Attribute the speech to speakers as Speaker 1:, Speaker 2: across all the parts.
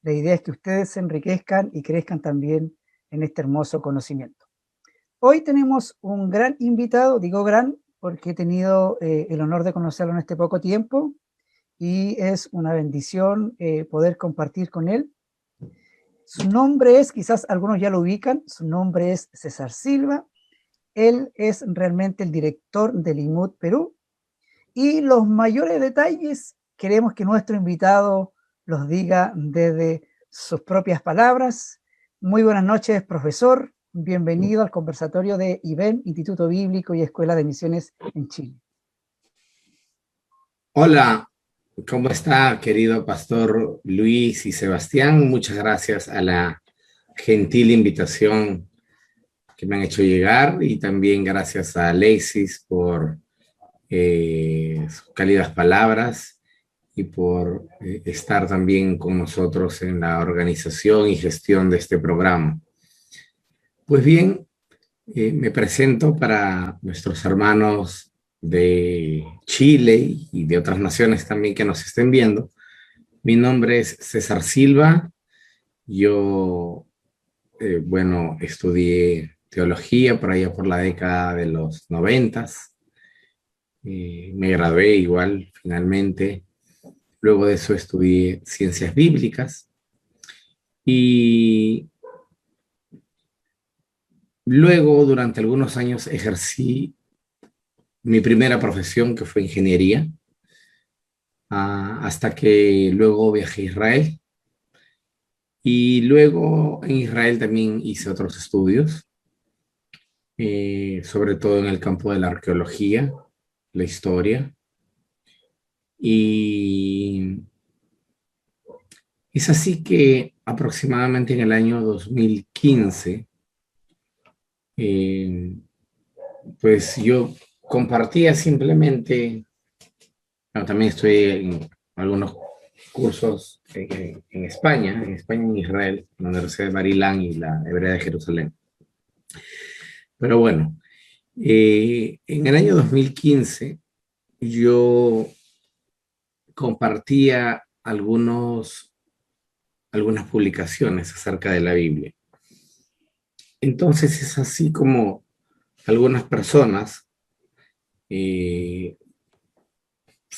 Speaker 1: La idea es que ustedes se enriquezcan y crezcan también en este hermoso conocimiento. Hoy tenemos un gran invitado, digo gran porque he tenido el honor de conocerlo en este poco tiempo y es una bendición poder compartir con él. Su nombre es, quizás algunos ya lo ubican, su nombre es César Silva. Él es realmente el director del IMUD Perú y los mayores detalles queremos que nuestro invitado los diga desde sus propias palabras. Muy buenas noches, profesor. Bienvenido al conversatorio de IBEM, Instituto Bíblico y Escuela de Misiones en Chile.
Speaker 2: Hola, ¿cómo está, querido pastor Luis y Sebastián? Muchas gracias a la gentil invitación que me han hecho llegar y también gracias a Alexis por sus cálidas palabras y por estar también con nosotros en la organización y gestión de este programa. Pues bien, me presento para nuestros hermanos de Chile y de otras naciones también que nos estén viendo. Mi nombre es César Silva. Yo, estudié teología por allá por la década de los 90. Me gradué igual finalmente. Luego de eso estudié ciencias bíblicas y luego durante algunos años ejercí mi primera profesión, que fue ingeniería, hasta que luego viajé a Israel. Y luego en Israel también hice otros estudios, sobre todo en el campo de la arqueología, la historia. Y es así que aproximadamente en el año 2015, pues yo compartía simplemente, bueno, también estoy en algunos cursos en España, y en Israel, en la Universidad de Marilán y la Hebrea de Jerusalén. Pero bueno, en el año 2015 yo compartía algunas publicaciones acerca de la Biblia. Entonces es así como algunas personas se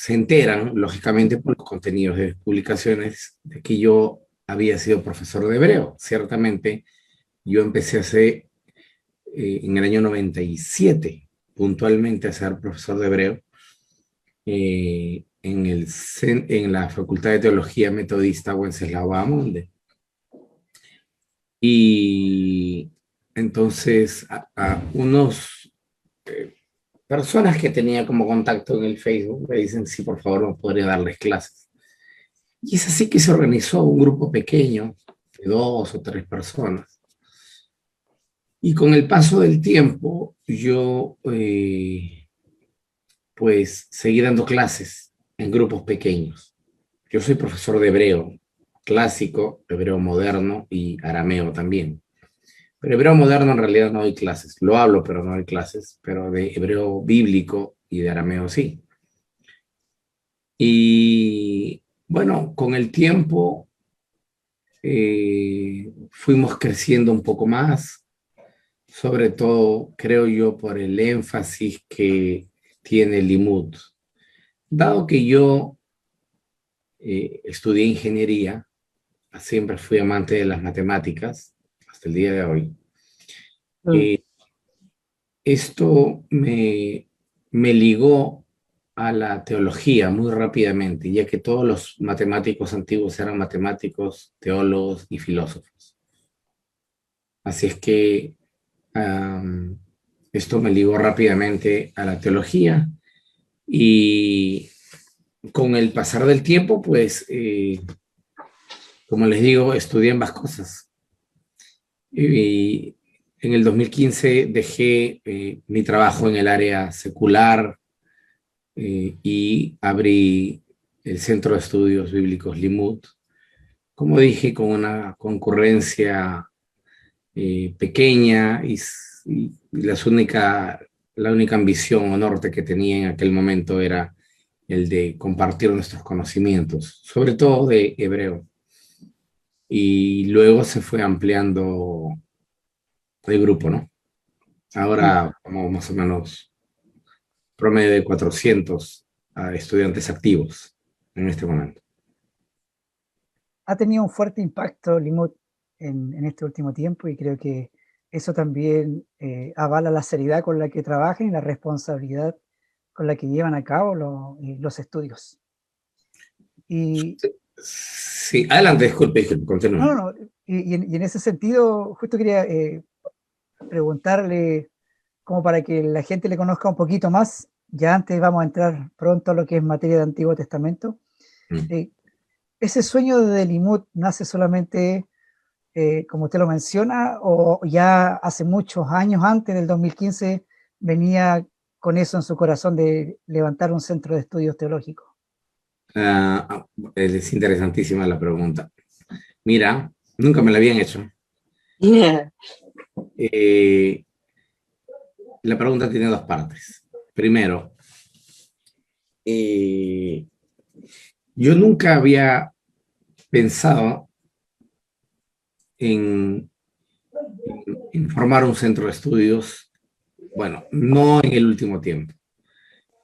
Speaker 2: enteran, lógicamente por los contenidos de publicaciones, de que yo había sido profesor de hebreo. Ciertamente, yo empecé en el año 97, puntualmente a ser profesor de hebreo, en la Facultad de Teología Metodista Wenceslao Bahamonde. Y entonces a unos personas que tenía como contacto en el Facebook me dicen si por favor no podría darles clases. Y es así que se organizó un grupo pequeño de 2 o 3 personas. Y con el paso del tiempo yo pues seguí dando clases en grupos pequeños. Yo soy profesor de hebreo clásico, hebreo moderno y arameo también. Pero hebreo moderno en realidad no doy clases. Lo hablo, pero no doy clases. Pero de hebreo bíblico y de arameo sí. Y bueno, con el tiempo fuimos creciendo un poco más. Sobre todo, creo yo, por el énfasis que tiene el IMUD. Dado que yo estudié ingeniería, siempre fui amante de las matemáticas, hasta el día de hoy. Esto me ligó a la teología muy rápidamente, ya que todos los matemáticos antiguos eran matemáticos, teólogos y filósofos. Así es que esto me ligó rápidamente a la teología y con el pasar del tiempo, pues, como les digo, estudié ambas cosas. Y en el 2015 dejé mi trabajo en el área secular y abrí el Centro de Estudios Bíblicos Limud, como dije, con una concurrencia pequeña y la única ambición o norte que tenía en aquel momento era el de compartir nuestros conocimientos, sobre todo de hebreo. y luego se fue ampliando el grupo, ¿no?
Speaker 1: Sí.
Speaker 2: Ahora como más o menos promedio de 400 estudiantes activos en este momento.
Speaker 1: Ha tenido un fuerte impacto Limud en este último tiempo y creo que eso también avala la seriedad con la que trabajan y la responsabilidad con la que llevan a cabo los estudios. Y
Speaker 2: Sí, adelante, disculpe,
Speaker 1: no, no,
Speaker 2: continúe.
Speaker 1: no, y en ese sentido, justo quería preguntarle, como para que la gente le conozca un poquito más, ya antes vamos a entrar pronto a lo que es materia de Antiguo Testamento.
Speaker 2: Mm.
Speaker 1: eh, ¿Ese sueño de Limud nace solamente, como usted lo menciona, o ya hace muchos años antes del 2015 venía con eso en su corazón de levantar un centro de estudios teológicos?
Speaker 2: Es interesantísima la pregunta. Mira, nunca me la habían hecho. Eh, la pregunta tiene dos partes. Primero, eh, yo nunca había pensado en, en formar un centro de estudios, bueno, no en el último tiempo,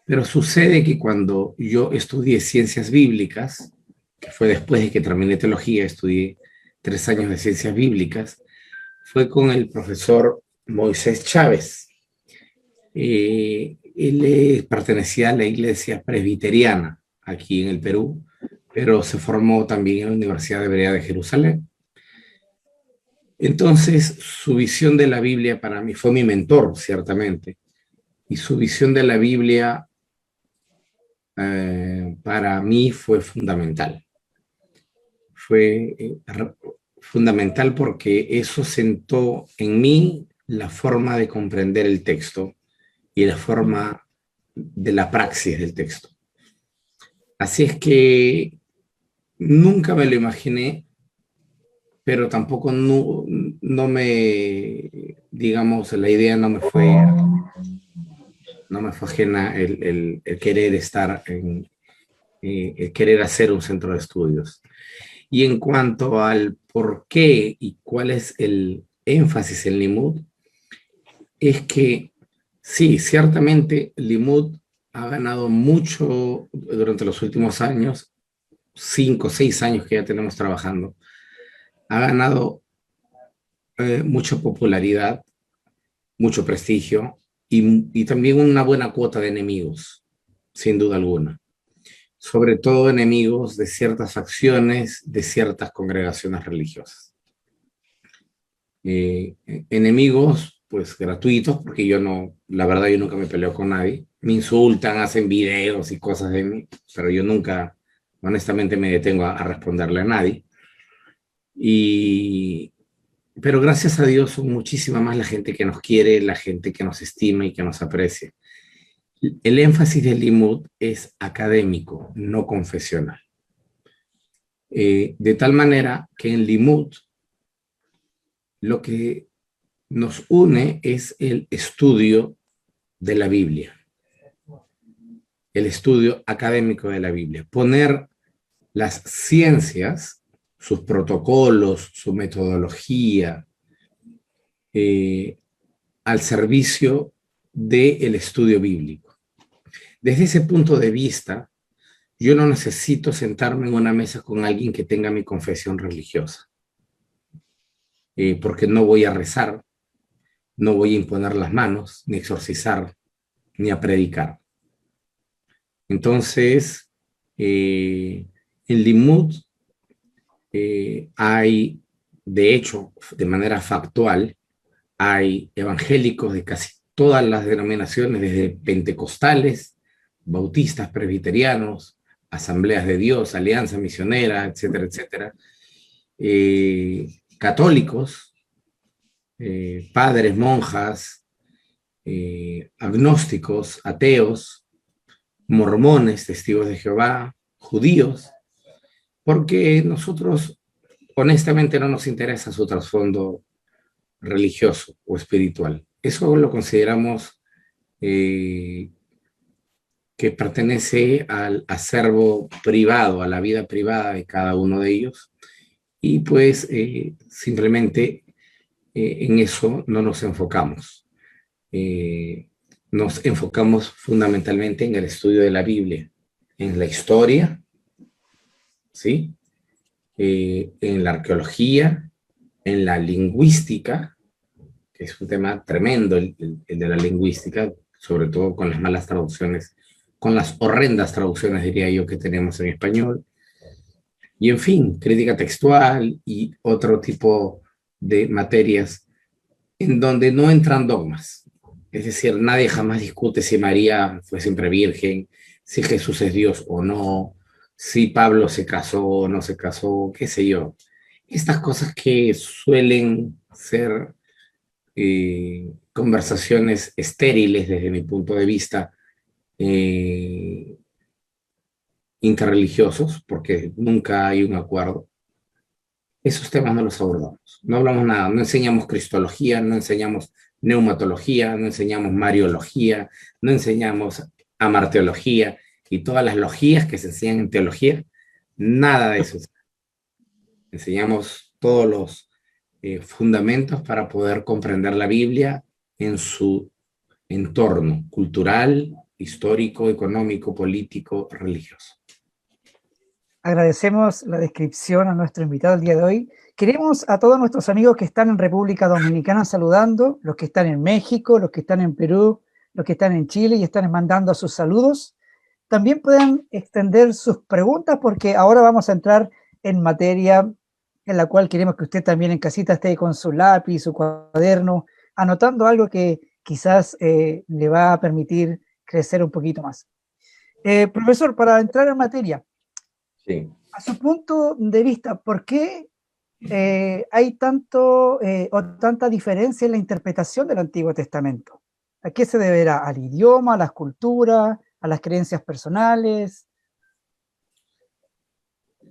Speaker 2: pero sucede que cuando yo estudié ciencias bíblicas, que fue después de que terminé teología, estudié 3 años de ciencias bíblicas, fue con el profesor Moisés Chávez. Él pertenecía a la iglesia presbiteriana aquí en el Perú, pero se formó también en la Universidad Hebrea de Jerusalén. Entonces, su visión de la Biblia para mí fue mi mentor, ciertamente, y su visión de la Biblia para mí fue fundamental. Fue fundamental porque eso sentó en mí la forma de comprender el texto y la forma de la praxis del texto. Así es que nunca me lo imaginé, pero tampoco no me, digamos, la idea no me fue ajena el querer estar el querer hacer un centro de estudios. Y en cuanto al por qué y cuál es el énfasis en Limud, es que sí, ciertamente Limud ha ganado mucho durante los últimos años, 5 o 6 años que ya tenemos trabajando, ha ganado mucha popularidad, mucho prestigio y también una buena cuota de enemigos, sin duda alguna. Sobre todo enemigos de ciertas facciones, de ciertas congregaciones religiosas. Enemigos, pues gratuitos, porque yo no, la verdad yo nunca me peleo con nadie. Me insultan, hacen videos y cosas de mí, pero yo nunca, honestamente, me detengo a responderle a nadie. Y, pero gracias a Dios son muchísima más la gente que nos quiere, la gente que nos estima y que nos aprecia. El énfasis del Limud es académico, no confesional. De tal manera que en Limud lo que nos une es el estudio de la Biblia, el estudio académico de la Biblia. Poner las ciencias, sus protocolos, su metodología, al servicio del estudio bíblico. Desde ese punto de vista, yo no necesito sentarme en una mesa con alguien que tenga mi confesión religiosa, porque no voy a rezar, no voy a imponer las manos, ni exorcizar, ni a predicar. Entonces, en Limud hay, de hecho, de manera factual, hay evangélicos de casi todas las denominaciones, desde pentecostales, bautistas, presbiterianos, asambleas de Dios, alianza misionera, etcétera, etcétera, católicos, padres, monjas, agnósticos, ateos, mormones, testigos de Jehová, judíos, porque nosotros honestamente no nos interesa su trasfondo religioso o espiritual. Eso lo consideramos que pertenece al acervo privado, a la vida privada de cada uno de ellos, y pues simplemente en eso no nos enfocamos. Nos enfocamos fundamentalmente en el estudio de la Biblia, en la historia, ¿sí? En la arqueología, en la lingüística, que es un tema tremendo el de la lingüística, sobre todo con las malas traducciones, con las horrendas traducciones, diría yo, que tenemos en español. Y en fin, crítica textual y otro tipo de materias en donde no entran dogmas. Es decir, nadie jamás discute si María fue siempre virgen, si Jesús es Dios o no, si Pablo se casó o no se casó, qué sé yo. Estas cosas que suelen ser conversaciones estériles desde mi punto de vista, eh, interreligiosos, porque nunca hay un acuerdo. Esos temas no los abordamos. No hablamos nada, no enseñamos cristología, no enseñamos neumatología, no enseñamos mariología, no enseñamos amarteología y todas las logías que se enseñan en teología. Nada de eso. Enseñamos todos los fundamentos para poder comprender la Biblia en su entorno cultural, histórico, económico, político, religioso.
Speaker 1: Agradecemos la descripción a nuestro invitado el día de hoy. Queremos a todos nuestros amigos que están en República Dominicana saludando, los que están en México, los que están en Perú, los que están en Chile y están mandando sus saludos. También pueden extender sus preguntas porque ahora vamos a entrar en materia en la cual queremos que usted también en casita esté con su lápiz, su cuaderno, anotando algo que quizás le va a permitir crecer un poquito más. Profesor, para entrar en materia,
Speaker 2: Sí.
Speaker 1: a su punto de vista, ¿por qué hay tanto o tanta diferencia en la interpretación del Antiguo Testamento? ¿A qué se deberá? ¿Al idioma, a las culturas, a las creencias personales?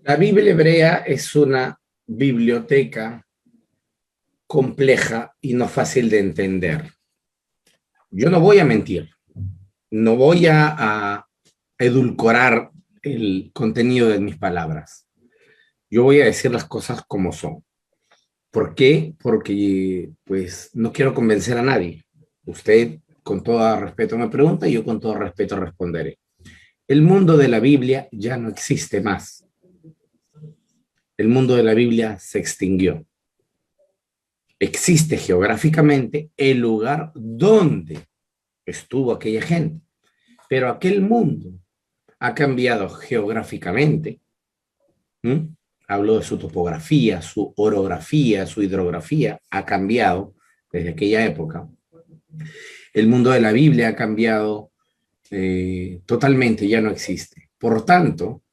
Speaker 2: La Biblia hebrea es una biblioteca compleja y no fácil de entender. Yo no voy a mentir, no voy a edulcorar el contenido de mis palabras. Yo voy a decir las cosas como son. ¿Por qué? Porque pues no quiero convencer a nadie. Usted con todo respeto me pregunta y yo con todo respeto responderé. El mundo de la Biblia ya no existe más. El mundo de la Biblia se extinguió. Existe geográficamente el lugar donde estuvo aquella gente, pero aquel mundo ha cambiado geográficamente. Hablo de su topografía, su orografía, su hidrografía, ha cambiado desde aquella época. El mundo de la Biblia ha cambiado totalmente, ya no existe. Por tanto,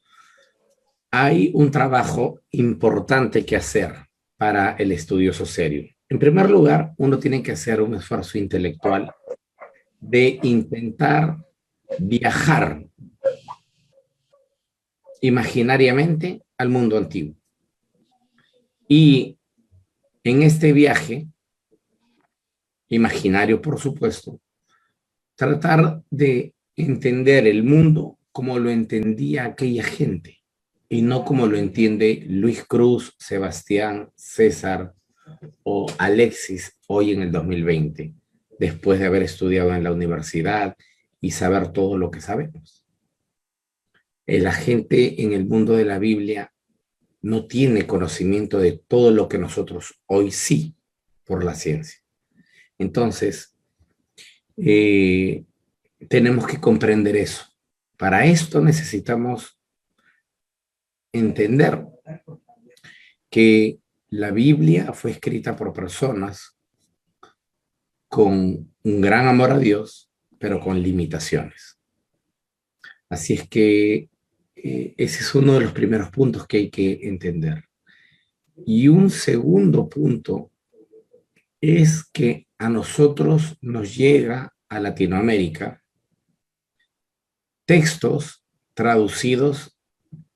Speaker 2: hay un trabajo importante que hacer para el estudioso serio. En primer lugar, uno tiene que hacer un esfuerzo intelectual de intentar viajar imaginariamente al mundo antiguo. Y en este viaje, imaginario por supuesto, tratar de entender el mundo como lo entendía aquella gente y no como lo entiende Luis Cruz, Sebastián, César o Alexis hoy en el 2020, después de haber estudiado en la universidad y saber todo lo que sabemos. La gente en el mundo de la Biblia no tiene conocimiento de todo lo que nosotros hoy sí, por la ciencia. Entonces, tenemos que comprender eso. Para esto necesitamos entender que la Biblia fue escrita por personas con un gran amor a Dios, pero con limitaciones. Así es que ese es uno de los primeros puntos que hay que entender. Y un segundo punto es que a nosotros nos llega a Latinoamérica textos traducidos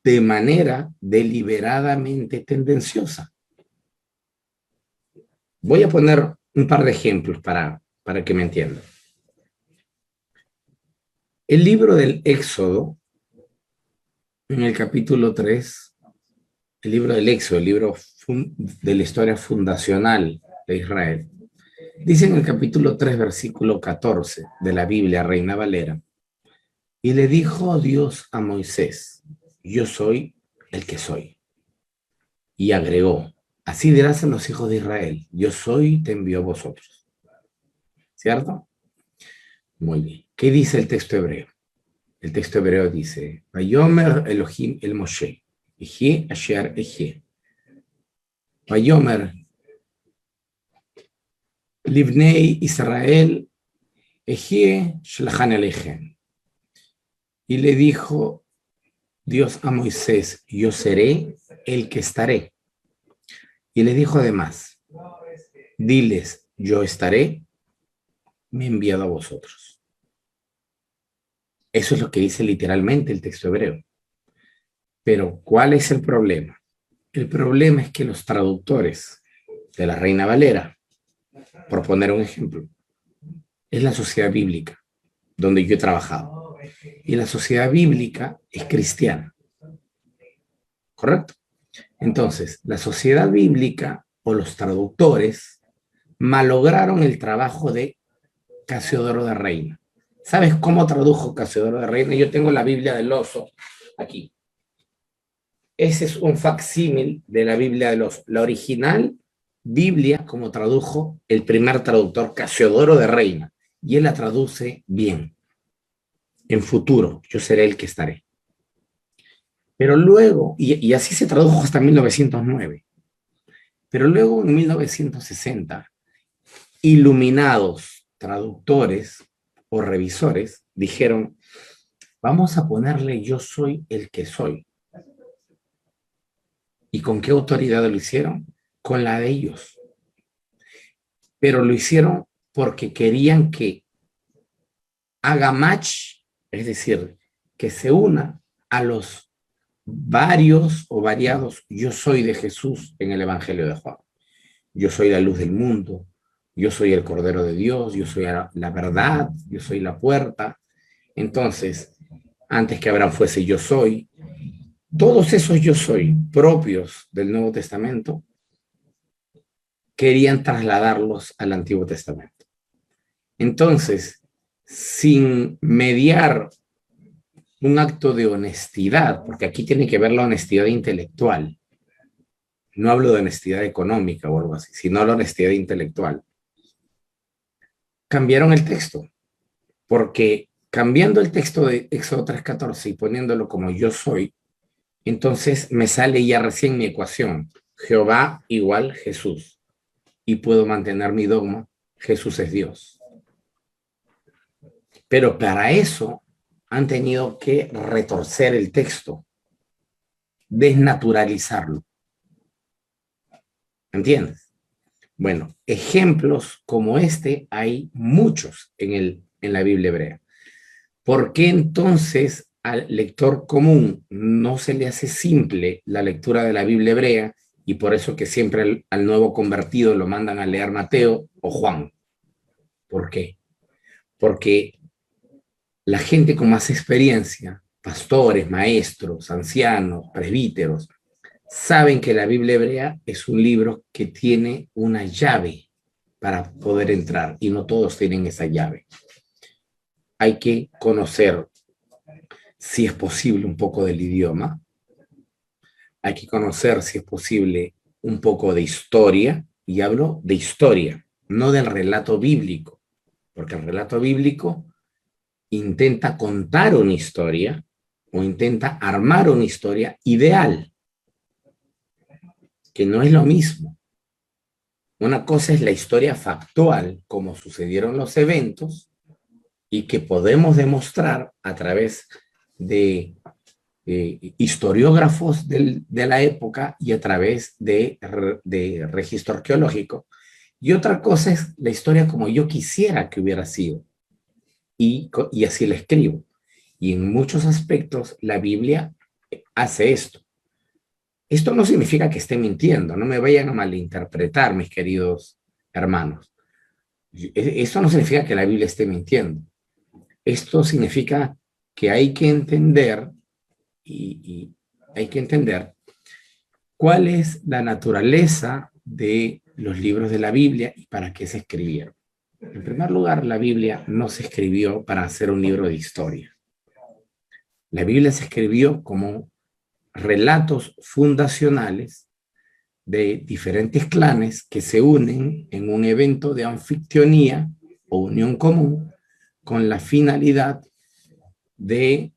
Speaker 2: de manera deliberadamente tendenciosa. Voy a poner un par de ejemplos para que me entiendan. El libro del Éxodo, en el capítulo 3, el libro del Éxodo, el libro de la historia fundacional de Israel. Dice en el capítulo 3, versículo 14 de la Biblia, Reina Valera, y le dijo Dios a Moisés, yo soy el que soy. Y agregó, así dirás a los hijos de Israel, yo soy, te envió a vosotros. ¿Cierto? Muy bien. ¿Qué dice el texto hebreo? El texto hebreo dice, Vayomer Elohim el Moshe, Eje asher eje. Vayomer Livnei Israel, Eje shlachan elechem. Y le dijo Dios a Moisés, yo seré el que estaré. Y le dijo además, diles, yo estaré, me he enviado a vosotros. Eso es lo que dice literalmente el texto hebreo. Pero, ¿cuál es el problema? El problema es que los traductores de la Reina Valera, por poner un ejemplo, es la sociedad bíblica, donde yo he trabajado. Y la sociedad bíblica es cristiana. ¿Correcto? Entonces, la sociedad bíblica o los traductores malograron el trabajo de Casiodoro de Reina. ¿Sabes cómo tradujo Casiodoro de Reina? Yo tengo la Biblia del Oso aquí. Ese es un facsímil de la Biblia del Oso. La original Biblia, como tradujo el primer traductor, Casiodoro de Reina. Y él la traduce bien. En futuro, yo seré el que estaré. Pero luego, y así se tradujo hasta 1909. Pero luego, en 1960, iluminados traductores o revisores dijeron, vamos a ponerle yo soy el que soy. ¿Y con qué autoridad lo hicieron? Con la de ellos. Pero lo hicieron porque querían que haga match, es decir, que se una a los varios o variados yo soy de Jesús en el Evangelio de Juan. Yo soy la luz del mundo, yo soy el Cordero de Dios, yo soy la verdad, yo soy la puerta. Entonces, antes que Abraham fuese yo soy, todos esos yo soy propios del Nuevo Testamento querían trasladarlos al Antiguo Testamento. Entonces, sin mediar un acto de honestidad, porque aquí tiene que ver la honestidad intelectual, no hablo de honestidad económica o algo así, sino la honestidad intelectual, cambiaron el texto, porque cambiando el texto de Éxodo 3:14 y poniéndolo como yo soy, entonces me sale ya recién mi ecuación, Jehová igual Jesús, y puedo mantener mi dogma, Jesús es Dios. Pero para eso han tenido que retorcer el texto, desnaturalizarlo. ¿Entiendes? Bueno, ejemplos como este hay muchos en la Biblia hebrea. ¿Por qué entonces al lector común no se le hace simple la lectura de la Biblia hebrea y por eso que siempre al nuevo convertido lo mandan a leer Mateo o Juan? ¿Por qué? Porque la gente con más experiencia, pastores, maestros, ancianos, presbíteros, saben que la Biblia hebrea es un libro que tiene una llave para poder entrar y no todos tienen esa llave. Hay que conocer, si es posible, un poco del idioma. Hay que conocer, si es posible, un poco de historia. Y hablo de historia, no del relato bíblico, porque el relato bíblico intenta contar una historia o intenta armar una historia ideal, que no es lo mismo. Una cosa es la historia factual, como sucedieron los eventos, y que podemos demostrar a través de historiógrafos de la época y a través de registro arqueológico. Y otra cosa es la historia como yo quisiera que hubiera sido. Y así la escribo. Y en muchos aspectos la Biblia hace esto. Esto no significa que esté mintiendo, no me vayan a malinterpretar, mis queridos hermanos. Esto no significa que la Biblia esté mintiendo. Esto significa que hay que entender y hay que entender ¿cuál es la naturaleza de los libros de la Biblia y para qué se escribieron? En primer lugar, la Biblia no se escribió para hacer un libro de historia. La Biblia se escribió como relatos fundacionales de diferentes clanes que se unen en un evento de anfictionía o unión común con la finalidad de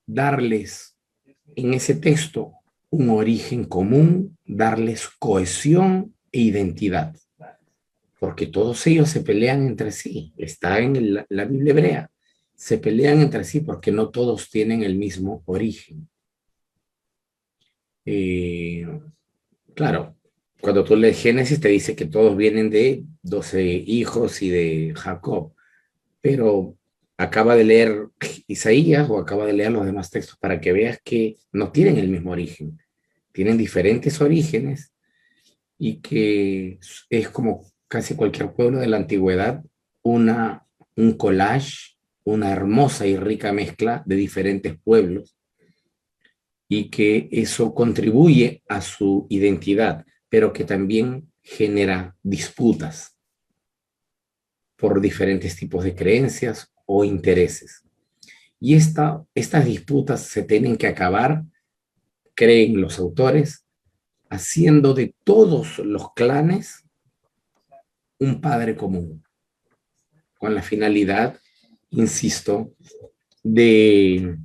Speaker 2: darles en ese texto un origen común, darles cohesión e identidad, porque todos ellos se pelean entre sí. Está en la Biblia hebrea. Se pelean entre sí porque no todos tienen el mismo origen. Claro, cuando tú lees Génesis te dice que todos vienen de 12 hijos y de Jacob, pero acaba de leer Isaías o acaba de leer los demás textos para que veas que no tienen el mismo origen, tienen diferentes orígenes y que es como casi cualquier pueblo de la antigüedad, un collage, una hermosa y rica mezcla de diferentes pueblos y que eso contribuye a su identidad, pero que también genera disputas por diferentes tipos de creencias o intereses. Y estas disputas se tienen que acabar, creen los autores, haciendo de todos los clanes un padre común, con la finalidad, insisto, de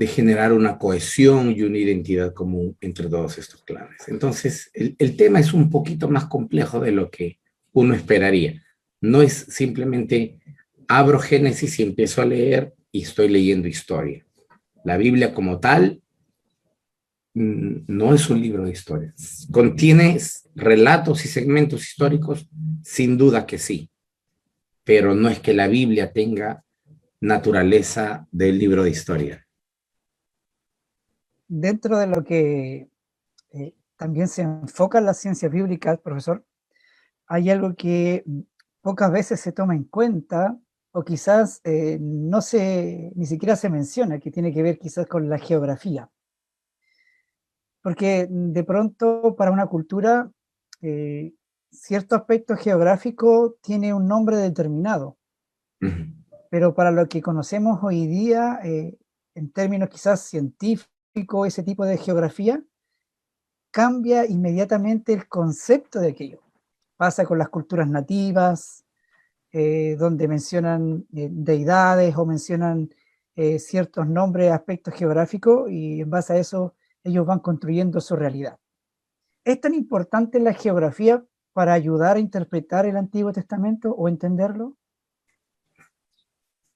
Speaker 2: generar una cohesión y una identidad común entre todos estos clanes. Entonces, el tema es un poquito más complejo de lo que uno esperaría. No es simplemente abro Génesis y empiezo a leer y estoy leyendo historia. La Biblia como tal no es un libro de historia. ¿Contiene relatos y segmentos históricos? Sin duda que sí, pero no es que la Biblia tenga naturaleza del libro de historia.
Speaker 1: Dentro de lo que también se enfoca en las ciencias bíblicas, profesor, hay algo que pocas veces se toma en cuenta o quizás ni siquiera se menciona, que tiene que ver quizás con la geografía. Porque de pronto para una cultura cierto aspecto geográfico tiene un nombre determinado, pero para lo que conocemos hoy día, en términos quizás científicos, ese tipo de geografía, cambia inmediatamente el concepto de aquello. Pasa con las culturas nativas, donde mencionan deidades o mencionan ciertos nombres, aspectos geográficos, y en base a eso ellos van construyendo su realidad. ¿Es tan importante la geografía para ayudar a interpretar el Antiguo Testamento o entenderlo?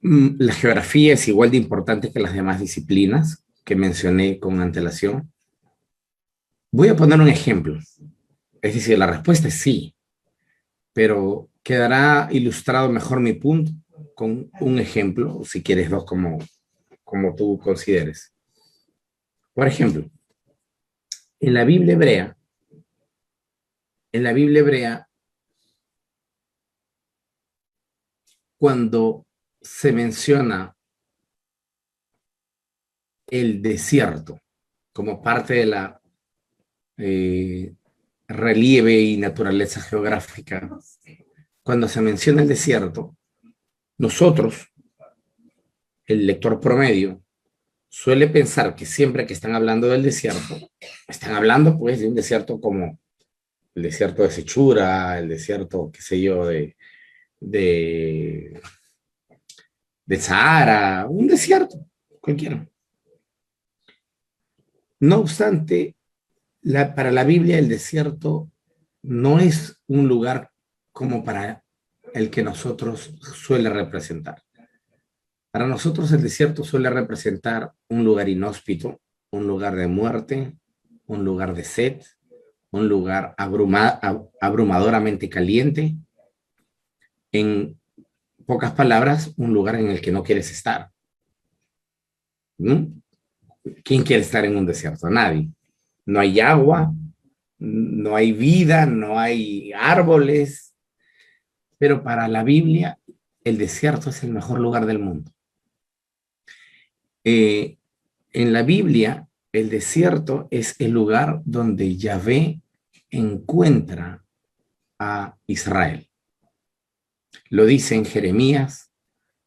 Speaker 2: La geografía es igual de importante que las demás disciplinas que mencioné con antelación. Voy a poner un ejemplo. Es decir, la respuesta es sí, pero quedará ilustrado mejor mi punto con un ejemplo, si quieres dos, como tú consideres. Por ejemplo, en la Biblia hebrea, cuando se menciona el desierto como parte de la relieve y naturaleza geográfica, cuando se menciona el desierto, nosotros, el lector promedio, suele pensar que siempre que están hablando del desierto, están hablando pues de un desierto como el desierto de Sechura, el desierto, qué sé yo, de Sahara, un desierto, cualquiera. No obstante, para la Biblia el desierto no es un lugar como para el que nosotros suele representar. Para nosotros el desierto suele representar un lugar inhóspito, un lugar de muerte, un lugar de sed, un lugar abrumadoramente caliente. En pocas palabras, un lugar en el que no quieres estar. ¿No? ¿Quién quiere estar en un desierto? Nadie. No hay agua, no hay vida, no hay árboles, pero para la Biblia el desierto es el mejor lugar del mundo. En la Biblia el desierto es el lugar donde Yahvé encuentra a Israel. Lo dice en Jeremías,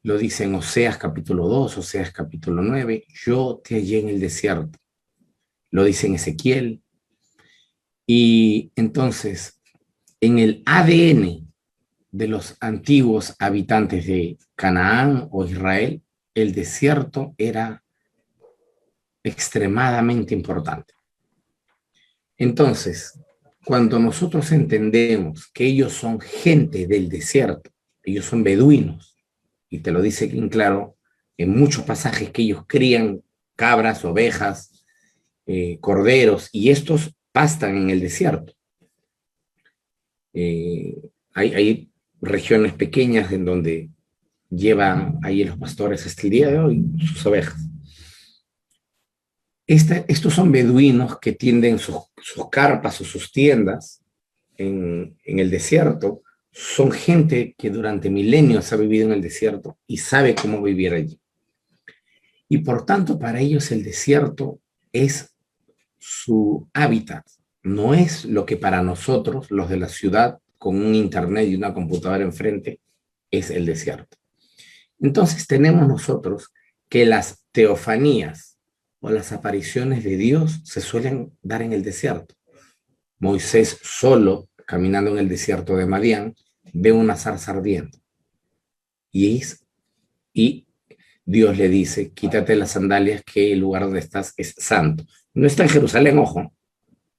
Speaker 2: lo dice en Oseas capítulo 2, Oseas capítulo 9, yo te hallé en el desierto. Lo dice en Ezequiel. Y entonces, en el ADN de los antiguos habitantes de Canaán o Israel, el desierto era extremadamente importante. Entonces, cuando nosotros entendemos que ellos son gente del desierto, ellos son beduinos, y te lo dice en claro en muchos pasajes que ellos crían cabras, ovejas, corderos, y estos pastan en el desierto. Hay regiones pequeñas en donde llevan ahí los pastores hasta el día de hoy sus ovejas. Estos son beduinos que tienden sus carpas o sus tiendas en el desierto. Son gente que durante milenios ha vivido en el desierto y sabe cómo vivir allí. Y por tanto, para ellos el desierto es su hábitat. No es lo que para nosotros, los de la ciudad, con un internet y una computadora enfrente, es el desierto. Entonces tenemos nosotros que las teofanías o las apariciones de Dios se suelen dar en el desierto. Moisés solo, caminando en el desierto de Madián, ve una zarza ardiendo. Y Dios le dice, quítate las sandalias que el lugar donde estás es santo. No está en Jerusalén, ojo,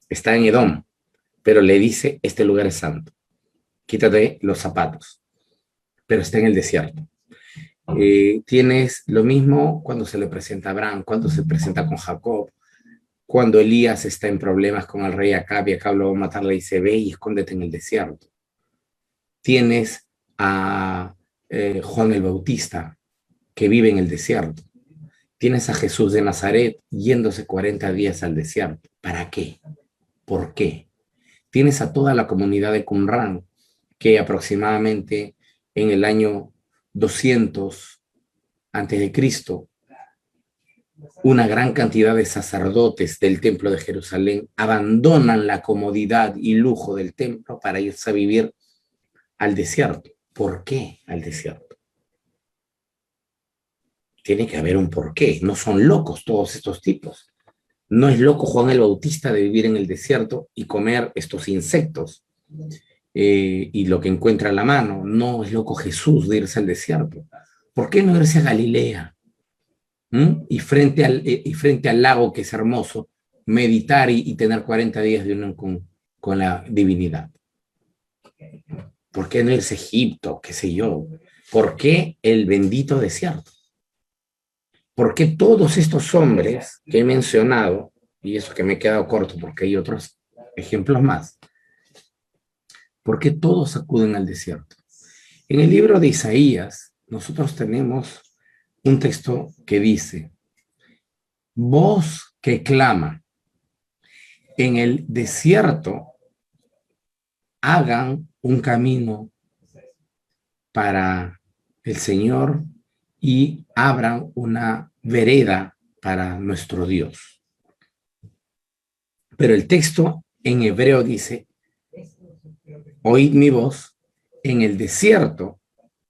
Speaker 2: está en Edom, pero le dice, este lugar es santo. Quítate los zapatos, pero está en el desierto. Tienes lo mismo cuando se le presenta a Abraham, cuando se presenta con Jacob, cuando Elías está en problemas con el rey Acab y Acab lo va a matar, le dice, ve y escóndete en el desierto. Tienes a Juan el Bautista, que vive en el desierto. Tienes a Jesús de Nazaret yéndose 40 días al desierto. ¿Para qué? ¿Por qué? Tienes a toda la comunidad de Qumran, que aproximadamente en el año 200 antes de Cristo, una gran cantidad de sacerdotes del templo de Jerusalén abandonan la comodidad y lujo del templo para irse a vivir al desierto. ¿Por qué al desierto? Tiene que haber un porqué. No son locos todos estos tipos. No es loco Juan el Bautista de vivir en el desierto y comer estos insectos y lo que encuentra a la mano. No es loco Jesús de irse al desierto. ¿Por qué no irse a Galilea? Y frente al lago que es hermoso, meditar y tener 40 días de unión con la divinidad. ¿Por qué no irse a Egipto? ¿Qué sé yo? ¿Por qué el bendito desierto? ¿Por qué todos estos hombres que he mencionado, y eso que me he quedado corto porque hay otros ejemplos más, por qué todos acuden al desierto? En el libro de Isaías, nosotros tenemos un texto que dice, voz que clama, en el desierto hagan un camino para el Señor y abran una vereda para nuestro Dios. Pero el texto en hebreo dice, oíd mi voz, en el desierto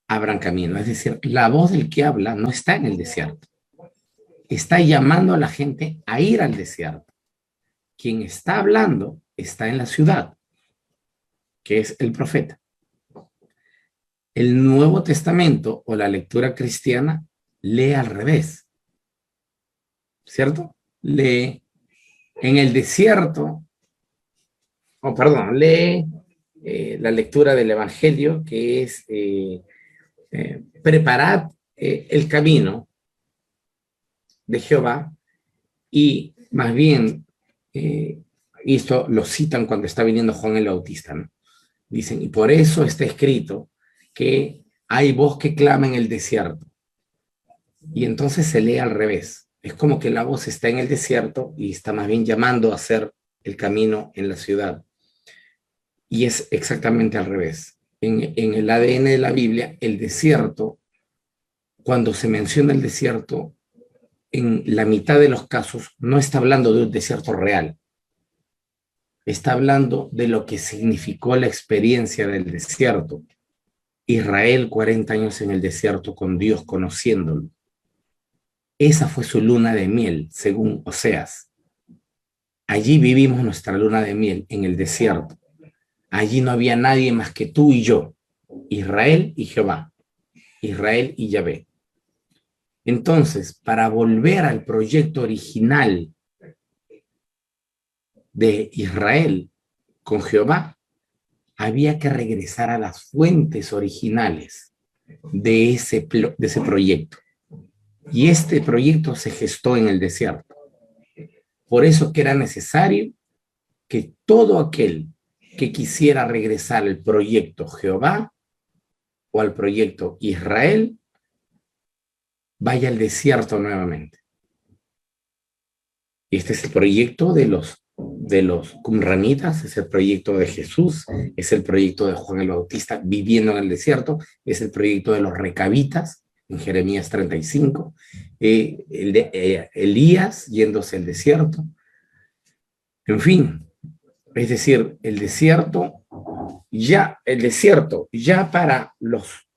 Speaker 2: abran camino. Es decir, la voz del que habla no está en el desierto. Está llamando a la gente a ir al desierto. Quien está hablando está en la ciudad, que es el profeta. El Nuevo Testamento o la lectura cristiana lee al revés, ¿cierto? Lee en el desierto, lee la lectura del Evangelio, que es preparad el camino de Jehová, y más bien, y esto lo citan cuando está viniendo Juan el Bautista, ¿no? Dicen, y por eso está escrito que hay voz que clama en el desierto. Y entonces se lee al revés. Es como que la voz está en el desierto y está más bien llamando a hacer el camino en la ciudad. Y es exactamente al revés. En el ADN de la Biblia, el desierto, cuando se menciona el desierto, en la mitad de los casos, no está hablando de un desierto real. Está hablando de lo que significó la experiencia del desierto. Israel, 40 años en el desierto con Dios, conociéndolo. Esa fue su luna de miel, según Oseas. Allí vivimos nuestra luna de miel, en el desierto. Allí no había nadie más que tú y yo, Israel y Jehová, Israel y Yahvé. Entonces, para volver al proyecto original de Israel con Jehová, había que regresar a las fuentes originales de ese proyecto. Y este proyecto se gestó en el desierto. Por eso que era necesario que todo aquel que quisiera regresar al proyecto Jehová o al proyecto Israel, vaya al desierto nuevamente. Y este es el proyecto de los Qumranitas, es el proyecto de Jesús, es el proyecto de Juan el Bautista viviendo en el desierto, es el proyecto de los recabitas en Jeremías 35, el de Elías yéndose al desierto. En fin, es decir, el desierto ya para los,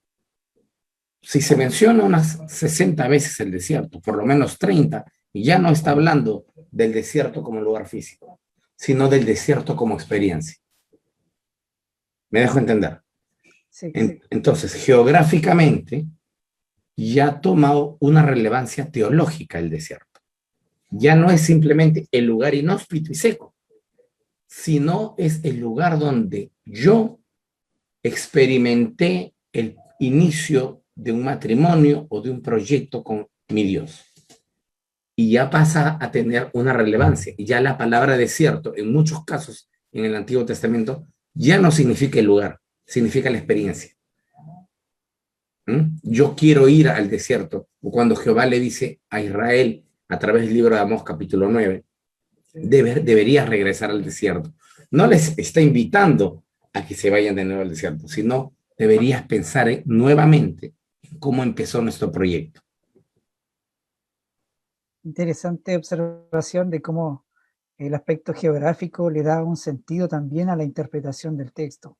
Speaker 2: si se menciona unas 60 veces el desierto, por lo menos 30, ya no está hablando del desierto como lugar físico, sino del desierto como experiencia. ¿Me dejo entender?
Speaker 1: Sí.
Speaker 2: Entonces, geográficamente, ya ha tomado una relevancia teológica el desierto. Ya no es simplemente el lugar inhóspito y seco, sino es el lugar donde yo experimenté el inicio de un matrimonio o de un proyecto con mi Dios. Y ya pasa a tener una relevancia. Y ya la palabra desierto, en muchos casos en el Antiguo Testamento, ya no significa el lugar, significa la experiencia. Yo quiero ir al desierto. O cuando Jehová le dice a Israel, a través del libro de Amós, capítulo 9, deberías regresar al desierto. No les está invitando a que se vayan de nuevo al desierto, sino deberías pensar nuevamente en cómo empezó nuestro proyecto.
Speaker 1: Interesante observación de cómo el aspecto geográfico le da un sentido también a la interpretación del texto.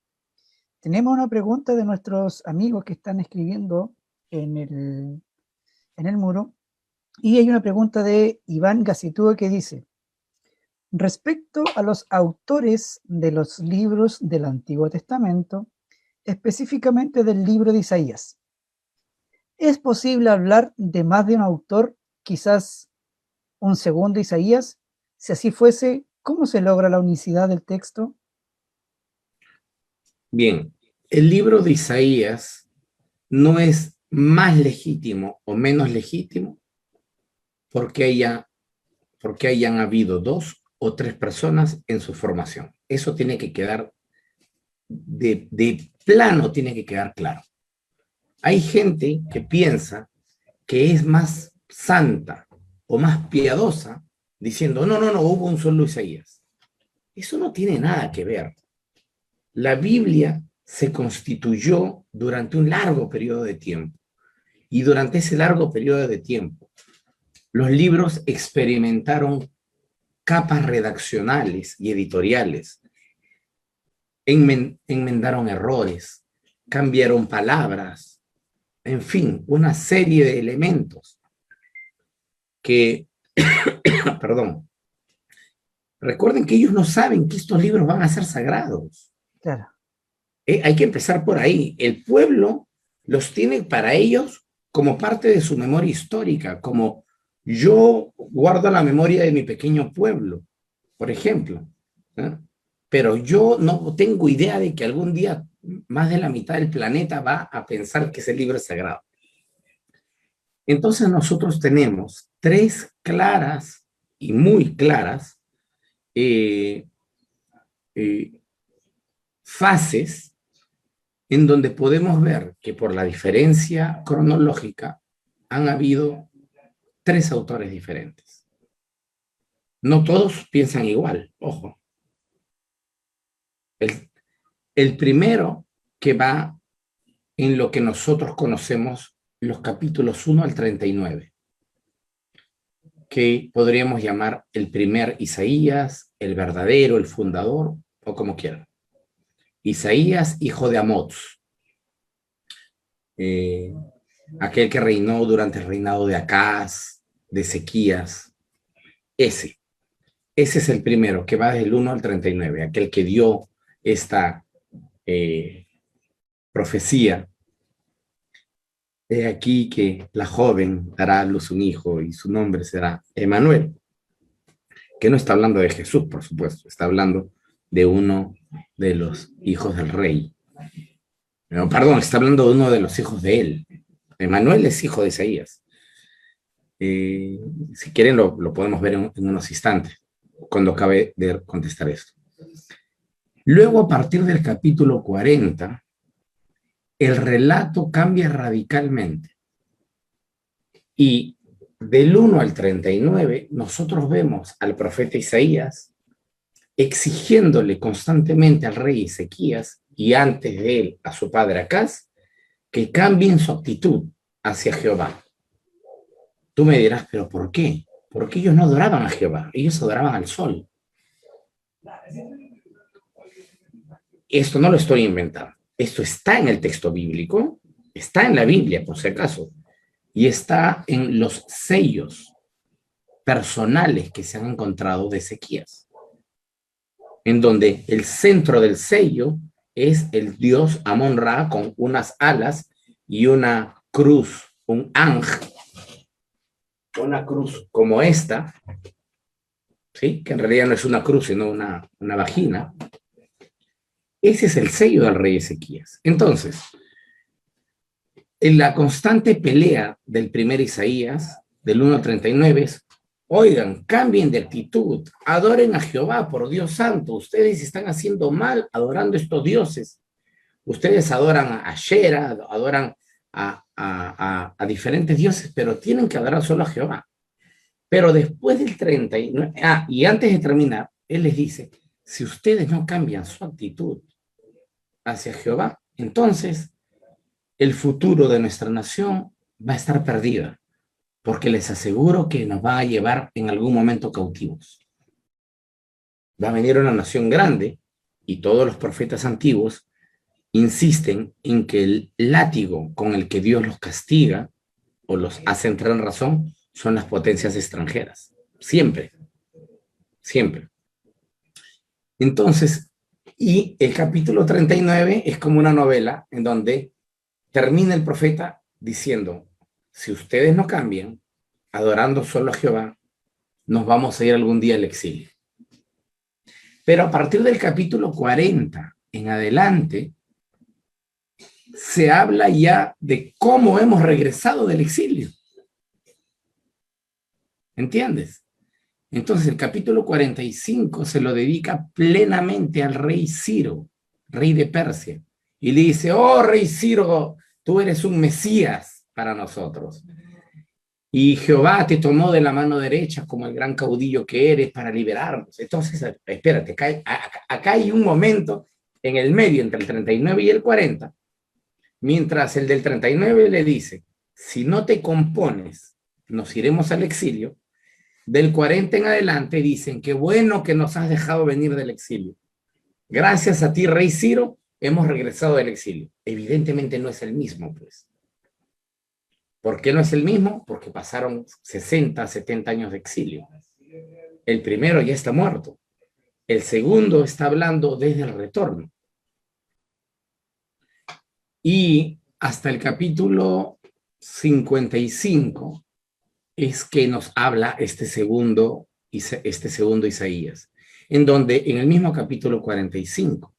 Speaker 1: Tenemos una pregunta de nuestros amigos que están escribiendo en el muro, y hay una pregunta de Iván Gacitúa que dice: respecto a los autores de los libros del Antiguo Testamento, específicamente del libro de Isaías, ¿es posible hablar de más de un autor, quizás un segundo Isaías? Si así fuese, ¿cómo se logra la unicidad del texto?
Speaker 2: Bien, el libro de Isaías no es más legítimo o menos legítimo porque hayan habido 2 o 3 personas en su formación. Eso tiene que quedar de plano, tiene que quedar claro. Hay gente que piensa que es más santa o más piadosa diciendo, no, hubo un solo Isaías. Eso no tiene nada que ver. La Biblia se constituyó durante un largo periodo de tiempo. Y durante ese largo periodo de tiempo, los libros experimentaron capas redaccionales y editoriales. Enmendaron errores, cambiaron palabras, en fin, una serie de elementos que, perdón, recuerden que ellos no saben que estos libros van a ser sagrados.
Speaker 1: Claro.
Speaker 2: Hay que empezar por ahí. El pueblo los tiene para ellos como parte de su memoria histórica, como yo guardo la memoria de mi pequeño pueblo, por ejemplo. ¿Eh? Pero yo no tengo idea de que algún día más de la mitad del planeta va a pensar que ese libro es sagrado. Entonces nosotros tenemos 3 claras y muy claras fases en donde podemos ver que por la diferencia cronológica han habido 3 autores diferentes. No todos piensan igual, ojo. El primero que va en lo que nosotros conocemos los capítulos 1 al 39. que podríamos llamar el primer Isaías, el verdadero, el fundador, o como quieran. Isaías, hijo de Amoz, aquel que reinó durante el reinado de Acaz, de Ezequías. Ese es el primero, que va desde el 1 al 39, aquel que dio esta profecía. He aquí que la joven dará a luz un hijo y su nombre será Emmanuel, que no está hablando de Jesús, por supuesto, está hablando de uno de los hijos del rey. No, perdón, está hablando de uno de los hijos de él. Emmanuel es hijo de Isaías. Si quieren lo podemos ver en unos instantes, cuando acabe de contestar esto. Luego, a partir del capítulo 40, el relato cambia radicalmente. Y del 1 al 39, nosotros vemos al profeta Isaías exigiéndole constantemente al rey Ezequías y antes de él a su padre Acaz que cambien su actitud hacia Jehová. Tú me dirás, ¿pero por qué? Porque ellos no adoraban a Jehová, ellos adoraban al sol. Esto no lo estoy inventando. Esto está en el texto bíblico, está en la Biblia, por si acaso, y está en los sellos personales que se han encontrado de Ezequías, en donde el centro del sello es el dios Amon-Ra con unas alas y una cruz, un ángel, una cruz como esta, ¿sí? Que en realidad no es una cruz, sino una vagina. Ese es el sello del rey Ezequías. Entonces, en la constante pelea del primer Isaías, del 1 al 39, es, oigan, cambien de actitud, adoren a Jehová, por Dios santo, ustedes están haciendo mal adorando estos dioses. Ustedes adoran a Ashera, adoran a diferentes dioses, pero tienen que adorar solo a Jehová. Pero después del 39, y antes de terminar, él les dice, si ustedes no cambian su actitud hacia Jehová, entonces el futuro de nuestra nación va a estar perdida, porque les aseguro que nos va a llevar en algún momento cautivos. Va a venir una nación grande, y todos los profetas antiguos insisten en que el látigo con el que Dios los castiga o los hace entrar en razón son las potencias extranjeras. Siempre. Siempre. Entonces, y el capítulo 39 es como una novela en donde termina el profeta diciendo, si ustedes no cambian, adorando solo a Jehová, nos vamos a ir algún día al exilio. Pero a partir del capítulo 40 en adelante, se habla ya de cómo hemos regresado del exilio. ¿Entiendes? Entonces el capítulo 45 se lo dedica plenamente al rey Ciro, rey de Persia, y le dice, oh rey Ciro, tú eres un Mesías para nosotros. Y Jehová te tomó de la mano derecha como el gran caudillo que eres para liberarnos. Entonces, espérate, acá hay un momento en el medio entre el 39 y el 40, mientras el del 39 le dice, si no te compones, nos iremos al exilio. Del 40 en adelante dicen, qué bueno que nos has dejado venir del exilio. Gracias a ti, rey Ciro, hemos regresado del exilio. Evidentemente no es el mismo, pues. ¿Por qué no es el mismo? Porque pasaron 60, 70 años de exilio. El primero ya está muerto. El segundo está hablando desde el retorno. Y hasta el capítulo 55 es que nos habla este segundo Isaías, en donde en el mismo capítulo 45,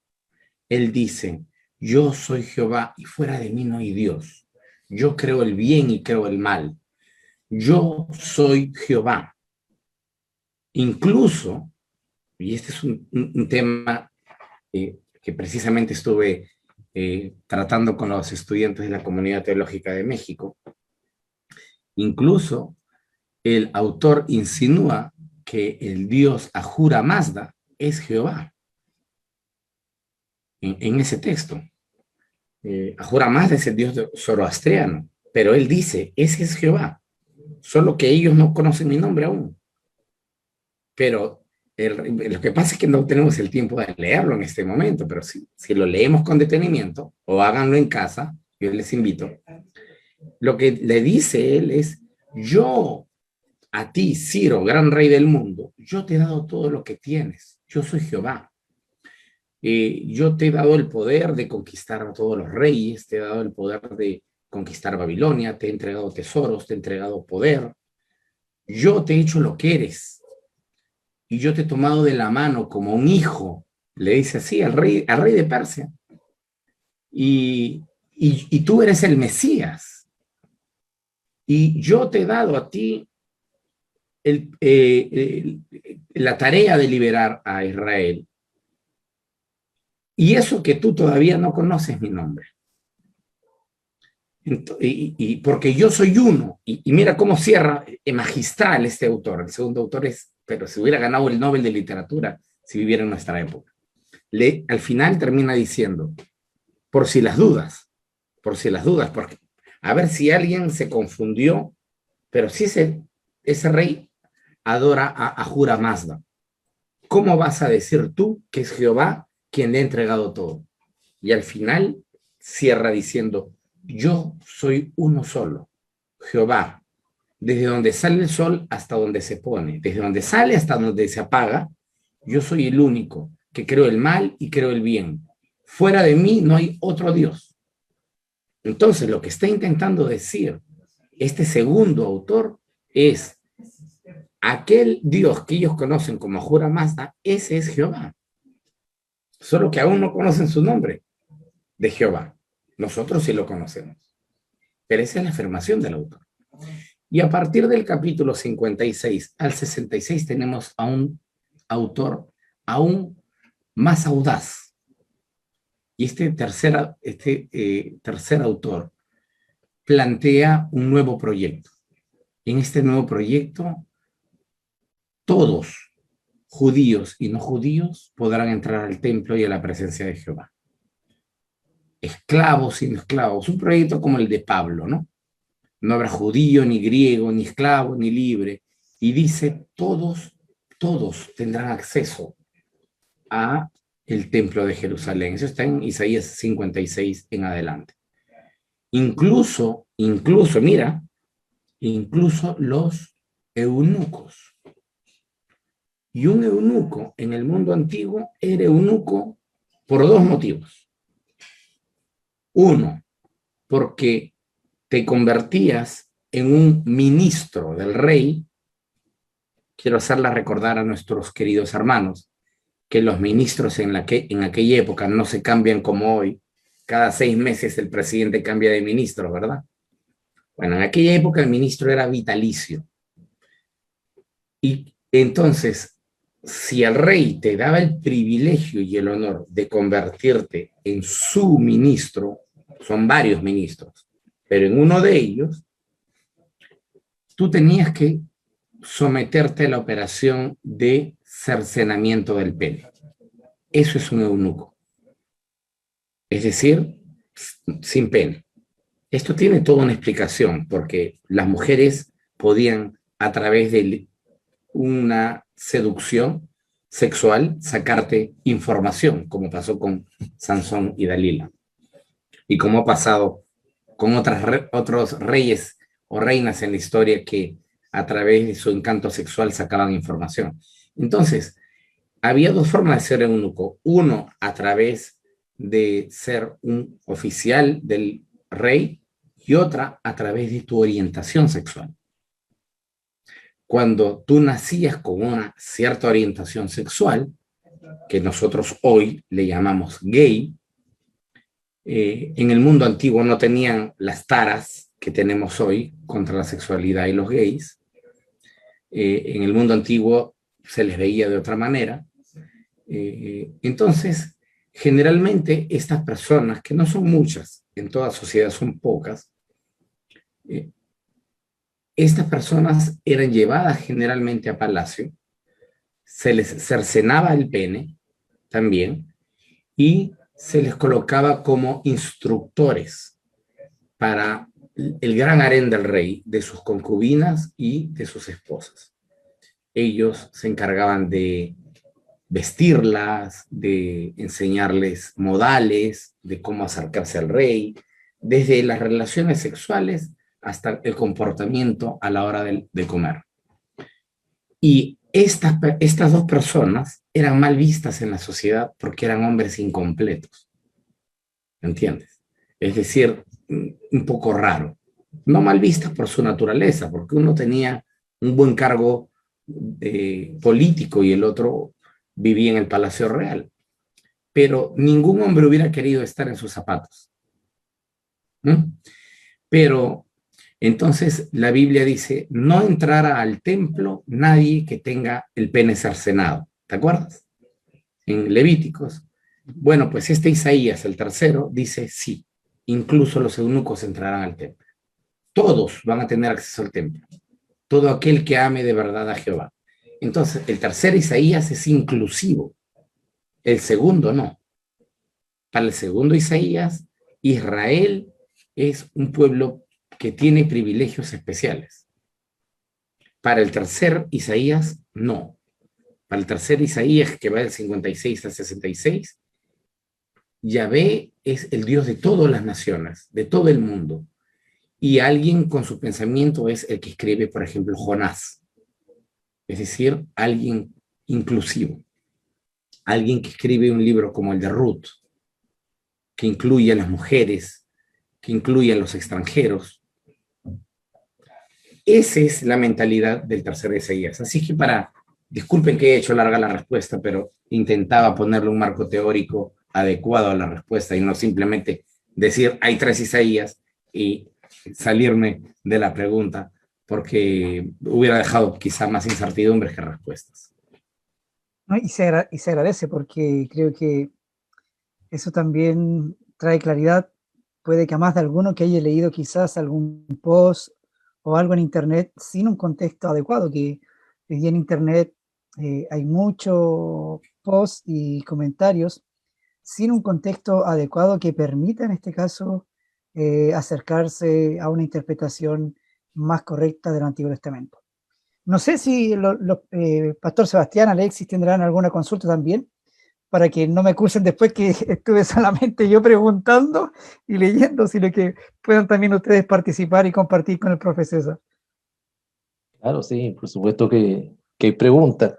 Speaker 2: él dice, yo soy Jehová y fuera de mí no hay Dios. Yo creo el bien y creo el mal. Yo soy Jehová. Incluso, y este es un tema que precisamente estuve tratando con los estudiantes de la Comunidad Teológica de México, incluso el autor insinúa que el dios Ahura Mazda es Jehová. En ese texto. Ahura Mazda es el dios zoroastriano, pero él dice, ese es Jehová. solo que ellos no conocen mi nombre aún. Pero lo que pasa es que no tenemos el tiempo de leerlo en este momento, pero si lo leemos con detenimiento, o háganlo en casa, yo les invito, lo que le dice él es: yo a ti, Ciro, gran rey del mundo, yo te he dado todo lo que tienes, yo soy Jehová. Yo te he dado el poder de conquistar a todos los reyes, te he dado el poder de conquistar Babilonia, te he entregado tesoros, te he entregado poder, yo te he hecho lo que eres, y yo te he tomado de la mano como un hijo, le dice así al rey de Persia, y tú eres el Mesías, y yo te he dado a ti la tarea de liberar a Israel, y eso que tú todavía no conoces mi nombre. Y porque yo soy uno, y mira cómo cierra magistral este autor. El segundo autor pero se hubiera ganado el Nobel de Literatura si viviera en nuestra época. Al final termina diciendo, por si las dudas, porque a ver si alguien se confundió, pero si ese rey adora a Ahura Mazda, ¿cómo vas a decir tú que es Jehová quien le ha entregado todo? Y al final cierra diciendo, yo soy uno solo, Jehová, desde donde sale el sol hasta donde se pone, desde donde sale hasta donde se apaga, yo soy el único que creo el mal y creo el bien. Fuera de mí no hay otro Dios. Entonces, lo que está intentando decir este segundo autor es: aquel Dios que ellos conocen como Ahura Mazda, ese es Jehová. Solo que aún no conocen su nombre de Jehová. Nosotros sí lo conocemos. Pero esa es la afirmación del autor. Y a partir del capítulo 56 al 66 tenemos a un autor aún más audaz. Y este tercer autor plantea un nuevo proyecto. En este nuevo proyecto, todos, judíos y no judíos, podrán entrar al templo y a la presencia de Jehová. Esclavos y no esclavos. Un proyecto como el de Pablo, ¿no? No habrá judío, ni griego, ni esclavo, ni libre. Y dice, todos tendrán acceso a el templo de Jerusalén. Eso está en Isaías 56 en adelante. Incluso, mira, incluso los eunucos. Y un eunuco en el mundo antiguo era eunuco por dos motivos. Uno, porque te convertías en un ministro del rey. Quiero hacerla recordar a nuestros queridos hermanos que los ministros en aquella época no se cambian como hoy. Cada 6 meses el presidente cambia de ministro, ¿verdad? Bueno, en aquella época el ministro era vitalicio. Y entonces, si el rey te daba el privilegio y el honor de convertirte en su ministro, son varios ministros, pero en uno de ellos, tú tenías que someterte a la operación de cercenamiento del pene. Eso es un eunuco. Es decir, sin pene. Esto tiene toda una explicación, porque las mujeres podían, a través de una seducción sexual, sacarte información, como pasó con Sansón y Dalila, y como ha pasado con otros reyes o reinas en la historia que a través de su encanto sexual sacaban información. Entonces, había dos formas de ser eunuco. Uno, a través de ser un oficial del rey, y otra, a través de tu orientación sexual. Cuando tú nacías con una cierta orientación sexual, que nosotros hoy le llamamos gay, en el mundo antiguo no tenían las taras que tenemos hoy contra la sexualidad y los gays. En el mundo antiguo se les veía de otra manera. Entonces, generalmente estas personas, que no son muchas, en toda sociedad son pocas, estas personas eran llevadas generalmente a palacio, se les cercenaba el pene también, y se les colocaba como instructores para el gran harén del rey, de sus concubinas y de sus esposas. Ellos se encargaban de vestirlas, de enseñarles modales, de cómo acercarse al rey, desde las relaciones sexuales hasta el comportamiento a la hora de comer. Y estas dos personas eran mal vistas en la sociedad porque eran hombres incompletos, ¿entiendes? Es decir, un poco raro. No mal vistas por su naturaleza, porque uno tenía un buen cargo político y el otro vivía en el Palacio Real. Pero ningún hombre hubiera querido estar en sus zapatos. ¿Mm? Pero entonces la Biblia dice, no entrará al templo nadie que tenga el pene cercenado. ¿Te acuerdas? En Levíticos. Bueno, pues este Isaías, el tercero, dice sí, incluso los eunucos entrarán al templo. Todos van a tener acceso al templo. Todo aquel que ame de verdad a Jehová. Entonces, el tercer Isaías es inclusivo. El segundo no. Para el segundo Isaías, Israel es un pueblo que tiene privilegios especiales. Para el tercer Isaías, no. Para el tercer Isaías, que va del 56 al 66, Yahvé es el Dios de todas las naciones, de todo el mundo. Y alguien con su pensamiento es el que escribe, por ejemplo, Jonás. Es decir, alguien inclusivo. Alguien que escribe un libro como el de Ruth, que incluye a las mujeres, que incluye a los extranjeros. Esa es la mentalidad del tercer Isaías. Así que disculpen que he hecho larga la respuesta, pero intentaba ponerle un marco teórico adecuado a la respuesta y no simplemente decir hay tres Isaías y salirme de la pregunta, porque hubiera dejado quizá más incertidumbres que respuestas.
Speaker 1: ¿No? Y se agradece porque creo que eso también trae claridad. Puede que a más de alguno que haya leído quizás algún post o algo en internet sin un contexto adecuado, que hoy día en internet hay muchos posts y comentarios sin un contexto adecuado que permita en este caso acercarse a una interpretación más correcta del Antiguo Testamento. No sé si Pastor Sebastián, Alexis, tendrán alguna consulta también, para que no me acusen después que estuve solamente yo preguntando y leyendo, sino que puedan también ustedes participar y compartir con el profe César.
Speaker 3: Claro, sí, por supuesto que hay preguntas.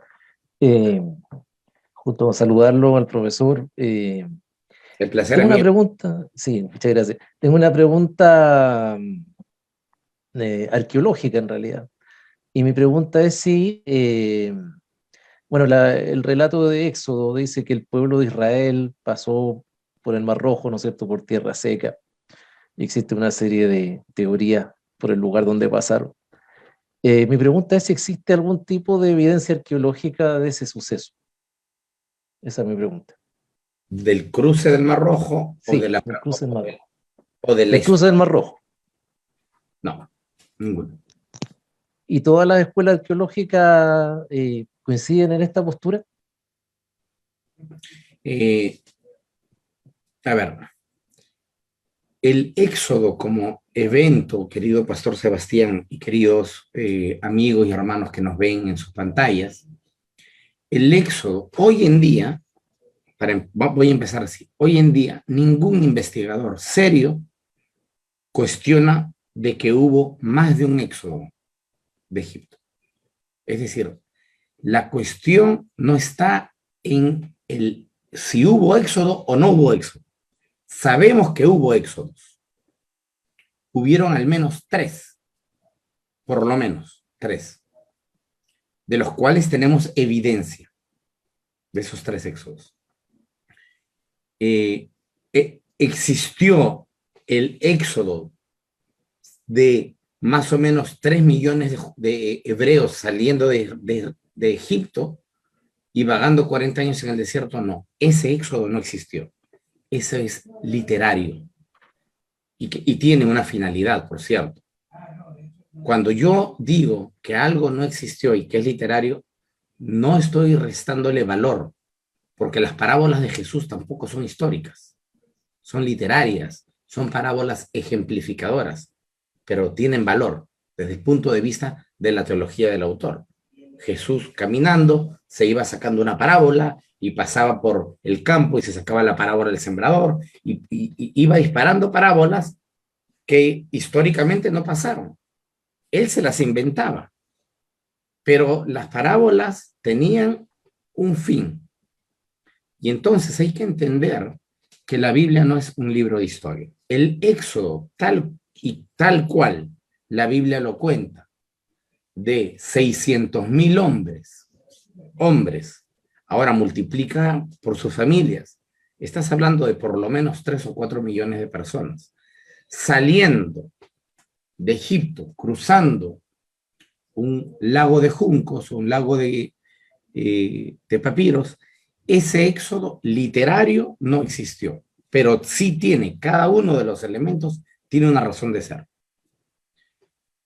Speaker 3: Justo a saludarlo al profesor.
Speaker 2: El placer
Speaker 3: Tengo
Speaker 2: es
Speaker 3: una
Speaker 2: mío.
Speaker 3: pregunta, sí, muchas gracias. Tengo una pregunta arqueológica en realidad. Y mi pregunta es si, bueno, el relato de Éxodo dice que el pueblo de Israel pasó por el Mar Rojo, ¿no es cierto?, por tierra seca. Y existe una serie de teorías por el lugar donde pasaron. Mi pregunta es si existe algún tipo de evidencia arqueológica de ese suceso. Esa es mi pregunta.
Speaker 2: ¿Del cruce del Mar Rojo
Speaker 3: Sí,
Speaker 2: o de la
Speaker 3: del cruce del Mar Rojo.
Speaker 2: o de la
Speaker 3: Del cruce del Mar Rojo.
Speaker 2: No, ninguno.
Speaker 3: ¿Y todas las escuelas arqueológicas coinciden en esta postura?
Speaker 2: A ver, el éxodo como evento, querido Pastor Sebastián y queridos amigos y hermanos que nos ven en sus pantallas, el éxodo hoy en día, voy a empezar así, hoy en día ningún investigador serio cuestiona de que hubo más de un éxodo de Egipto. Es decir, la cuestión no está en si hubo éxodo o no hubo éxodo. Sabemos que hubo éxodos. Hubieron al menos 3, por lo menos 3, de los cuales tenemos evidencia de esos 3 éxodos. Existió el éxodo de más o menos 3 millones de hebreos saliendo de Egipto y vagando 40 años en el desierto. No, ese éxodo no existió. Eso es literario y tiene una finalidad, por cierto. Cuando yo digo que algo no existió y que es literario, no estoy restándole valor, porque las parábolas de Jesús tampoco son históricas, son literarias, son parábolas ejemplificadoras. pero tienen valor desde el punto de vista de la teología del autor. Jesús caminando se iba sacando una parábola y pasaba por el campo y se sacaba la parábola del sembrador y iba disparando parábolas que históricamente no pasaron. Él se las inventaba, pero las parábolas tenían un fin. Y entonces hay que entender que la Biblia no es un libro de historia. El Éxodo, tal cual la Biblia lo cuenta, de 600.000 hombres, ahora multiplica por sus familias. Estás hablando de por lo menos 3 o 4 millones de personas saliendo de Egipto, cruzando un lago de juncos, un lago de papiros. Ese éxodo literario no existió, pero sí tiene, cada uno de los elementos tiene una razón de ser.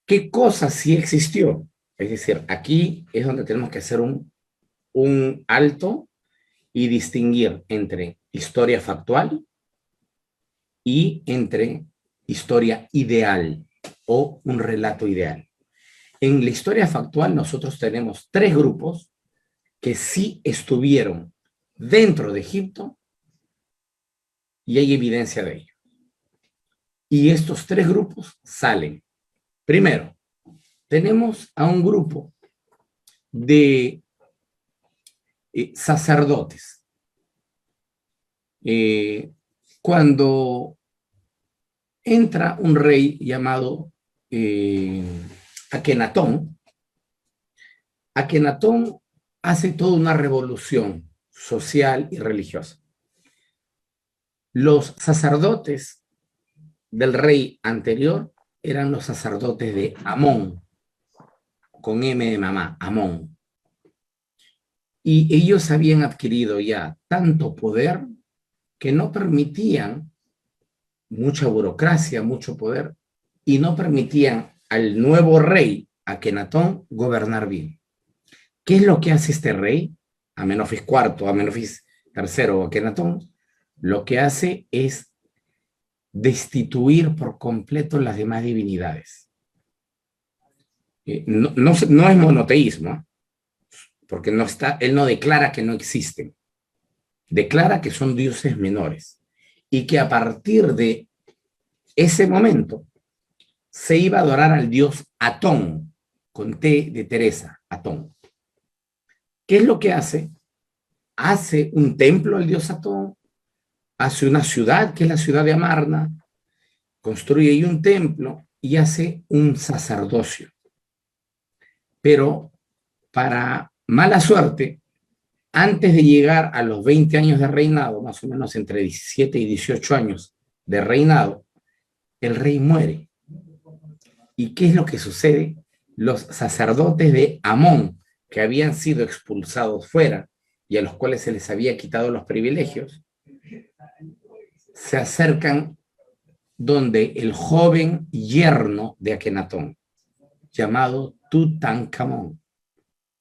Speaker 2: ¿Qué cosa sí existió? Es decir, aquí es donde tenemos que hacer un alto y distinguir entre historia factual y entre historia ideal o un relato ideal. En la historia factual nosotros tenemos 3 grupos que sí estuvieron dentro de Egipto y hay evidencia de ello. Y estos 3 grupos salen. Primero, tenemos a un grupo de sacerdotes. Cuando entra un rey llamado Akenatón, Akenatón hace toda una revolución social y religiosa. Los sacerdotes del rey anterior eran los sacerdotes de Amón, con M de mamá, Amón. Y ellos habían adquirido ya tanto poder que no permitían mucha burocracia, mucho poder, y no permitían al nuevo rey, Akenatón, gobernar bien. ¿Qué es lo que hace este rey? Amenofis IV, Amenofis III o Akenatón, lo que hace es destituir por completo las demás divinidades. No es monoteísmo, porque él no declara que no existen, declara que son dioses menores y que a partir de ese momento se iba a adorar al dios Atón, con T de Teresa, Atón. ¿Qué es lo que hace? Hace un templo al dios Atón, hace una ciudad que es la ciudad de Amarna, construye ahí un templo y hace un sacerdocio. Pero para mala suerte, antes de llegar a los 20 años de reinado, más o menos entre 17 y 18 años de reinado, el rey muere. ¿Y qué es lo que sucede? Los sacerdotes de Amón, que habían sido expulsados fuera y a los cuales se les había quitado los privilegios, se acercan donde el joven yerno de Akenatón, llamado Tutankamón,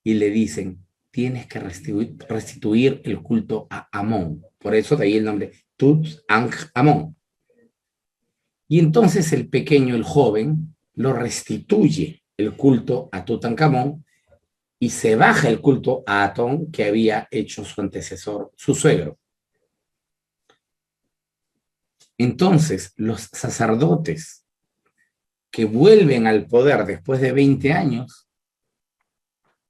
Speaker 2: y le dicen: tienes que restituir el culto a Amón. Por eso de ahí el nombre Tutankamón. Y entonces el pequeño, el joven, lo restituye el culto a Tutankamón y se baja el culto a Atón que había hecho su antecesor, su suegro. Entonces, los sacerdotes que vuelven al poder después de 20 años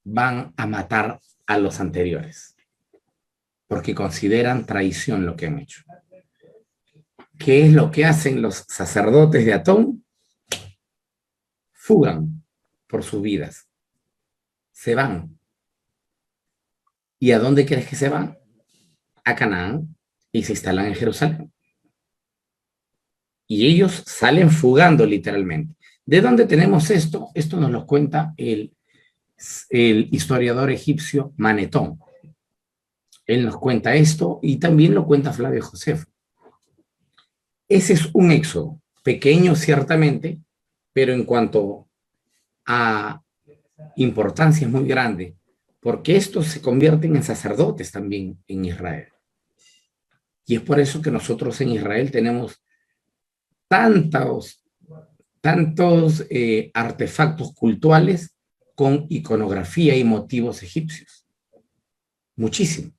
Speaker 2: van a matar a los anteriores, porque consideran traición lo que han hecho. ¿Qué es lo que hacen los sacerdotes de Atón? Fugan por sus vidas. Se van. ¿Y a dónde crees que se van? A Canaán, y se instalan en Jerusalén. Y ellos salen fugando literalmente. ¿De dónde tenemos esto? Esto nos lo cuenta el historiador egipcio Manetón. Él nos cuenta esto y también lo cuenta Flavio Josefo. Ese es un éxodo, pequeño ciertamente, pero en cuanto a importancia es muy grande, porque estos se convierten en sacerdotes también en Israel. Y es por eso que nosotros en Israel tenemos tantos artefactos cultuales con iconografía y motivos egipcios. Muchísimo.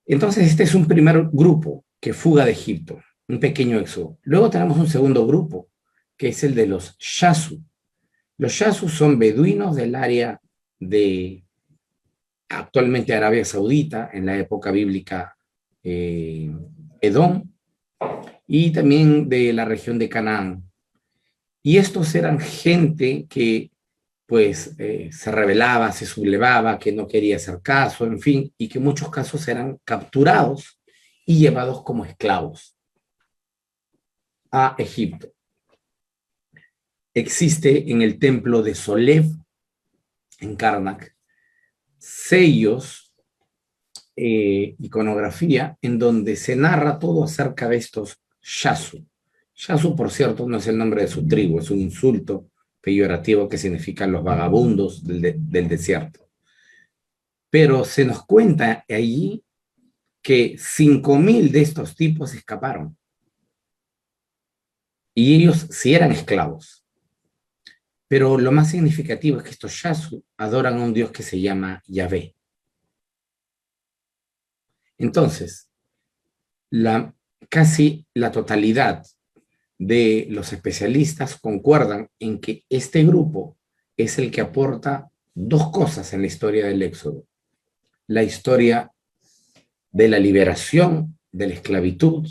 Speaker 2: Entonces, este es un primer grupo que fuga de Egipto, un pequeño éxodo. Luego tenemos un segundo grupo, que es el de los Shasu. Los Shasu son beduinos del área de actualmente Arabia Saudita, en la época bíblica Edom, y también de la región de Canaán. Y estos eran gente que pues se rebelaba, se sublevaba, que no quería hacer caso, en fin, y que en muchos casos eran capturados y llevados como esclavos a Egipto. Existe en el templo de Solev, en Karnak, sellos, iconografía, en donde se narra todo acerca de estos Shasu. Shasu, por cierto, no es el nombre de su tribu, es un insulto peyorativo que significa los vagabundos del desierto. Pero se nos cuenta allí que 5.000 de estos tipos escaparon. Y ellos sí eran esclavos. Pero lo más significativo es que estos Shasu adoran a un dios que se llama Yahvé. Entonces, casi la totalidad de los especialistas concuerdan en que este grupo es el que aporta dos cosas en la historia del Éxodo. La historia de la liberación de la esclavitud.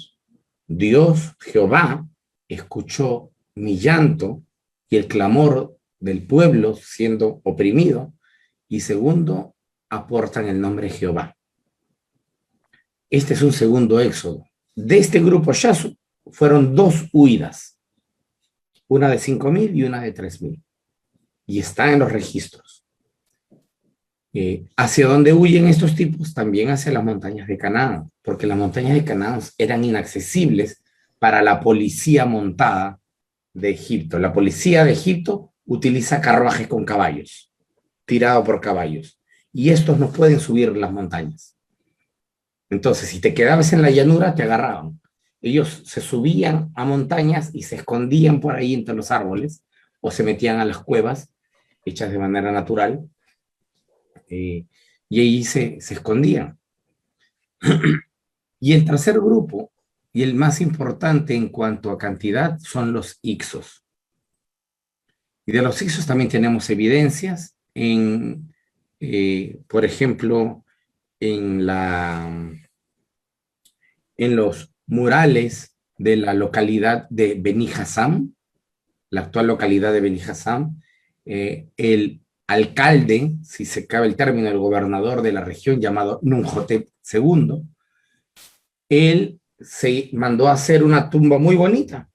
Speaker 2: Dios, Jehová, escuchó mi llanto y el clamor del pueblo siendo oprimido. Y segundo, aportan el nombre Jehová. Este es un segundo éxodo. De este grupo Shasu fueron dos huidas, una de 5.000 y una de 3.000, y está en los registros. ¿Hacia dónde huyen estos tipos? También hacia las montañas de Canaán, porque las montañas de Canaán eran inaccesibles para la policía montada de Egipto. La policía de Egipto utiliza carruajes con caballos, tirado por caballos, y estos no pueden subir las montañas. Entonces, si te quedabas en la llanura, te agarraban. Ellos se subían a montañas y se escondían por ahí entre los árboles o se metían a las cuevas hechas de manera natural y ahí se escondían. Y el tercer grupo, y el más importante en cuanto a cantidad, son los Ixos. Y de los Ixos también tenemos evidencias por ejemplo, en los murales de la localidad de Beni Hassam, la actual localidad de Beni Hassam, el alcalde, si se cabe el término, el gobernador de la región llamado Nunhotep II, él se mandó a hacer una tumba muy bonita,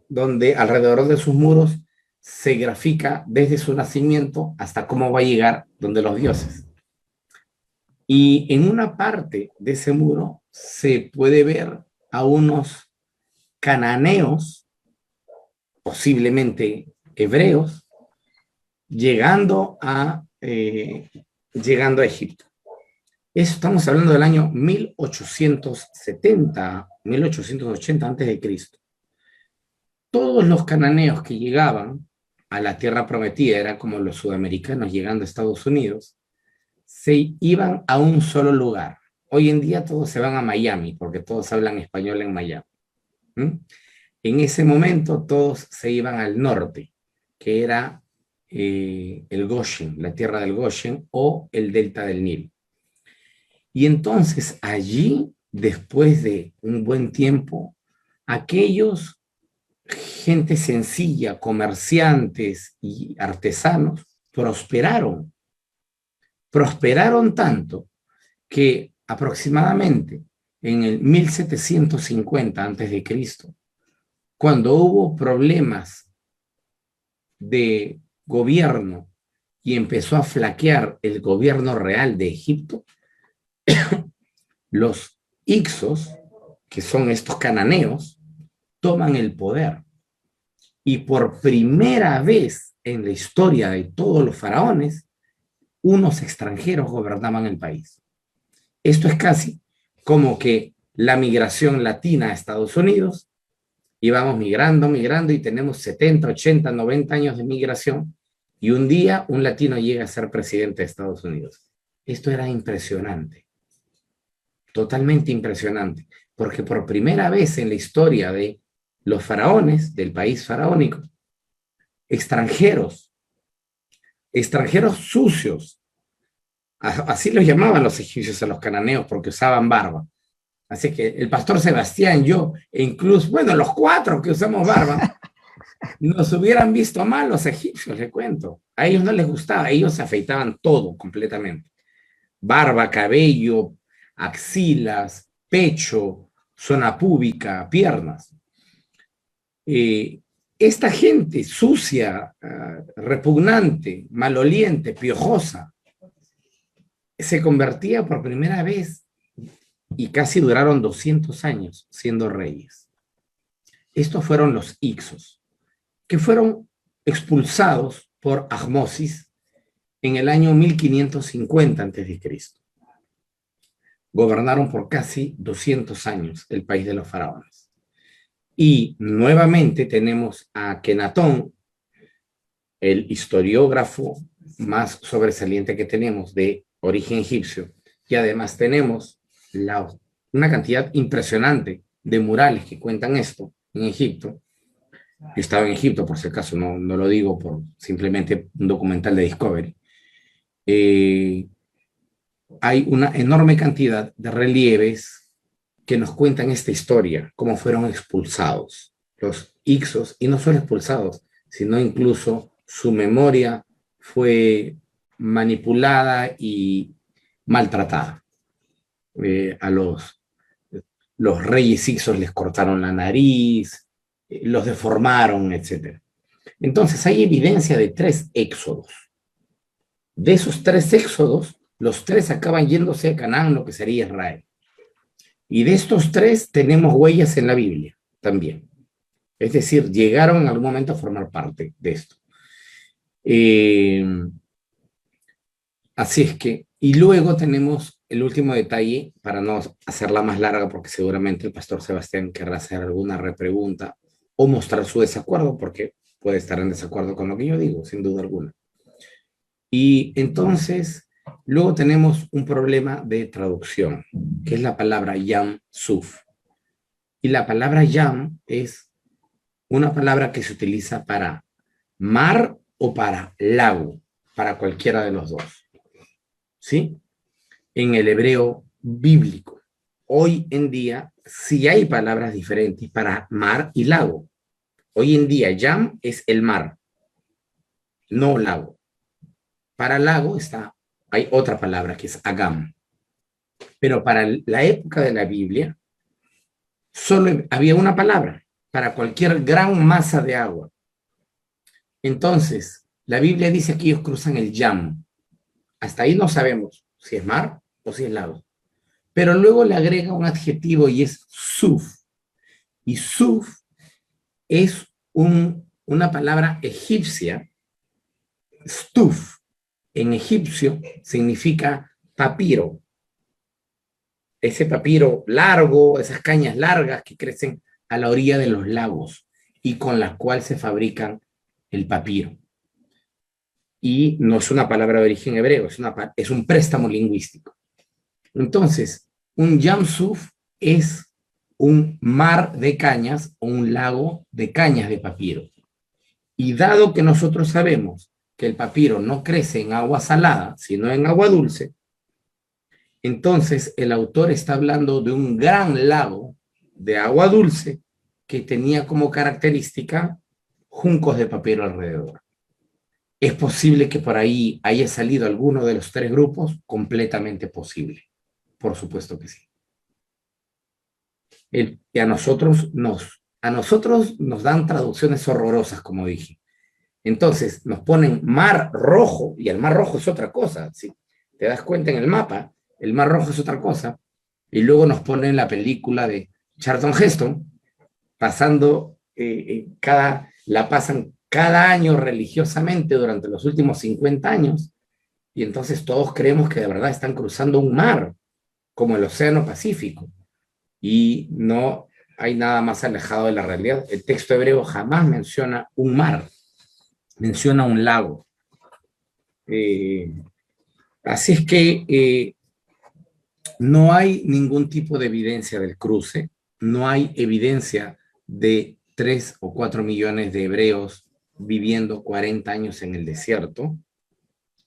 Speaker 2: donde alrededor de sus muros se grafica desde su nacimiento hasta cómo va a llegar donde los dioses. Y en una parte de ese muro se puede ver a unos cananeos, posiblemente hebreos, llegando a Egipto. Estamos hablando del año 1870, 1880 a.C. Todos los cananeos que llegaban a la tierra prometida, eran como los sudamericanos llegando a Estados Unidos, se iban a un solo lugar. Hoy en día todos se van a Miami, porque todos hablan español en Miami. En ese momento todos se iban al norte, que era el Goshen, la tierra del Goshen o el delta del Nilo. Y entonces allí, después de un buen tiempo, aquellos gente sencilla, comerciantes y artesanos, prosperaron tanto que aproximadamente en el 1750 a.C., cuando hubo problemas de gobierno y empezó a flaquear el gobierno real de Egipto, los Ixos, que son estos cananeos, toman el poder. Y por primera vez en la historia de todos los faraones, unos extranjeros gobernaban el país. Esto es casi como que la migración latina a Estados Unidos íbamos migrando, migrando y tenemos 70, 80, 90 años de migración y un día un latino llega a ser presidente de Estados Unidos. Esto era impresionante, totalmente impresionante, porque por primera vez en la historia de los faraones, del país faraónico, extranjeros sucios, así los llamaban los egipcios a los cananeos porque usaban barba. Así que el pastor Sebastián, yo, e incluso, bueno, los 4 que usamos barba, nos hubieran visto mal los egipcios, les cuento. A ellos no les gustaba, ellos se afeitaban todo completamente. Barba, cabello, axilas, pecho, zona púbica, piernas. Esta gente sucia, repugnante, maloliente, piojosa, se convertía por primera vez y casi duraron 200 años siendo reyes. Estos fueron los Hicsos, que fueron expulsados por Ahmosis en el año 1550 a.C. Gobernaron por casi 200 años el país de los faraones. Y nuevamente tenemos a Akenatón, el historiógrafo más sobresaliente que tenemos de origen egipcio, y además tenemos una cantidad impresionante de murales que cuentan esto en Egipto. Yo estaba en Egipto, por si acaso, no lo digo por simplemente un documental de Discovery. Hay una enorme cantidad de relieves que nos cuentan esta historia, cómo fueron expulsados los Hicsos, y no solo expulsados, sino incluso su memoria fue manipulada y maltratada. A los reyes Hicsos les cortaron la nariz, los deformaron, etc. Entonces hay evidencia de 3 éxodos. De esos 3 éxodos, los 3 acaban yéndose a Canaán, lo que sería Israel. Y de estos 3 tenemos huellas en la Biblia también. Es decir, llegaron en algún momento a formar parte de esto. Así es que, y luego tenemos el último detalle, para no hacerla más larga, porque seguramente el pastor Sebastián querrá hacer alguna repregunta o mostrar su desacuerdo, porque puede estar en desacuerdo con lo que yo digo, sin duda alguna. Y entonces, luego tenemos un problema de traducción, que es la palabra Yam Suf. Y la palabra Yam es una palabra que se utiliza para mar o para lago, para cualquiera de los dos. ¿Sí? En el hebreo bíblico. Hoy en día sí hay palabras diferentes para mar y lago. Hoy en día Yam es el mar, no lago. Para lago hay otra palabra que es Agam. Pero para la época de la Biblia solo había una palabra para cualquier gran masa de agua. Entonces, la Biblia dice que ellos cruzan el Yam. Hasta ahí no sabemos si es mar o si es lago. Pero luego le agrega un adjetivo y es Suf. Y Suf es una palabra egipcia. Stuf en egipcio significa papiro. Ese papiro largo, esas cañas largas que crecen a la orilla de los lagos y con las cuales se fabrican el papiro. Y no es una palabra de origen hebreo, es un préstamo lingüístico. Entonces, un Yam Suf es un mar de cañas o un lago de cañas de papiro. Y dado que nosotros sabemos que el papiro no crece en agua salada, sino en agua dulce, entonces el autor está hablando de un gran lago de agua dulce que tenía como característica juncos de papiro alrededor. ¿Es posible que por ahí haya salido alguno de los 3 grupos? Completamente posible. Por supuesto que sí. Y a nosotros nos dan traducciones horrorosas, como dije. Entonces nos ponen Mar Rojo, y el Mar Rojo es otra cosa. Si te das cuenta en el mapa, el Mar Rojo es otra cosa. Y luego nos ponen la película de Charlton Heston, la pasan cada año religiosamente durante los últimos 50 años, y entonces todos creemos que de verdad están cruzando un mar, como el Océano Pacífico, y no hay nada más alejado de la realidad. El texto hebreo jamás menciona un mar, menciona un lago. Así es que no hay ningún tipo de evidencia del cruce, no hay evidencia de 3 o 4 millones de hebreos viviendo 40 años en el desierto.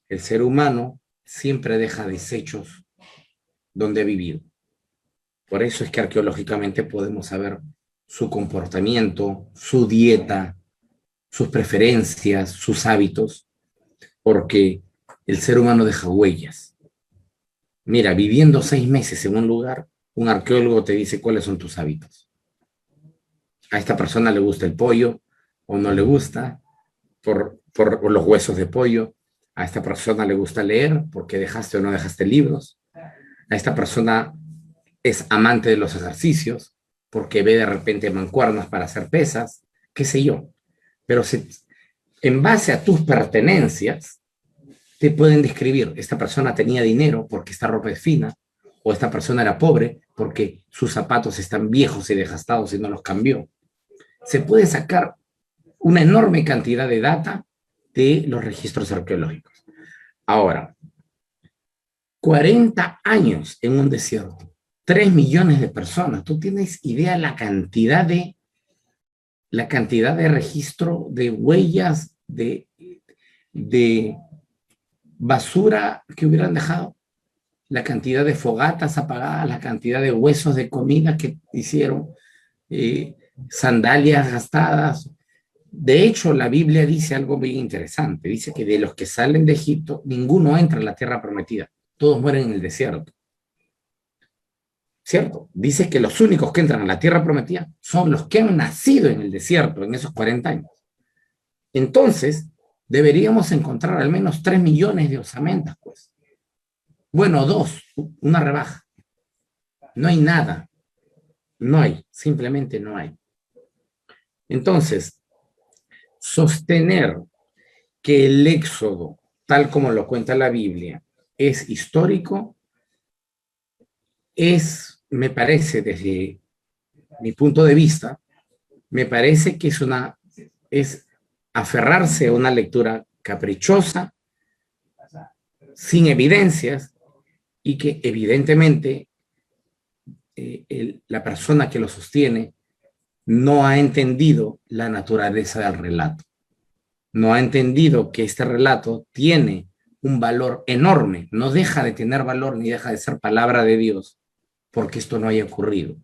Speaker 2: El ser humano siempre deja desechos donde ha vivido. Por eso es que arqueológicamente podemos saber su comportamiento, su dieta, sus preferencias, sus hábitos, porque el ser humano deja huellas. Mira, viviendo 6 meses en un lugar, un arqueólogo te dice cuáles son tus hábitos. A esta persona le gusta el pollo o no le gusta por los huesos de pollo. A esta persona le gusta leer porque dejaste o no dejaste libros. A esta persona es amante de los ejercicios porque ve de repente mancuernas para hacer pesas, qué sé yo. Pero en base a tus pertenencias, te pueden describir, esta persona tenía dinero porque esta ropa es fina, o esta persona era pobre porque sus zapatos están viejos y desgastados y no los cambió. Se puede sacar una enorme cantidad de data de los registros arqueológicos. Ahora, 40 años en un desierto, 3 millones de personas. ¿Tú tienes idea la cantidad de registro de huellas, de basura que hubieran dejado? La cantidad de fogatas apagadas, la cantidad de huesos de comida que hicieron, sandalias gastadas. De hecho, la Biblia dice algo muy interesante. Dice que de los que salen de Egipto, ninguno entra a la tierra prometida. Todos mueren en el desierto. ¿Cierto? Dice que los únicos que entran a la tierra prometida son los que han nacido en el desierto en esos 40 años. Entonces, deberíamos encontrar al menos 3 millones de osamentas, pues. Bueno, 2, una rebaja. No hay nada. No hay, simplemente no hay. Entonces, sostener que el éxodo, tal como lo cuenta la Biblia, es histórico, me parece, desde mi punto de vista, me parece que es aferrarse a una lectura caprichosa, sin evidencias, y que evidentemente la persona que lo sostiene no ha entendido la naturaleza del relato. No ha entendido que este relato tiene un valor enorme, no deja de tener valor ni deja de ser palabra de Dios porque esto no haya ocurrido.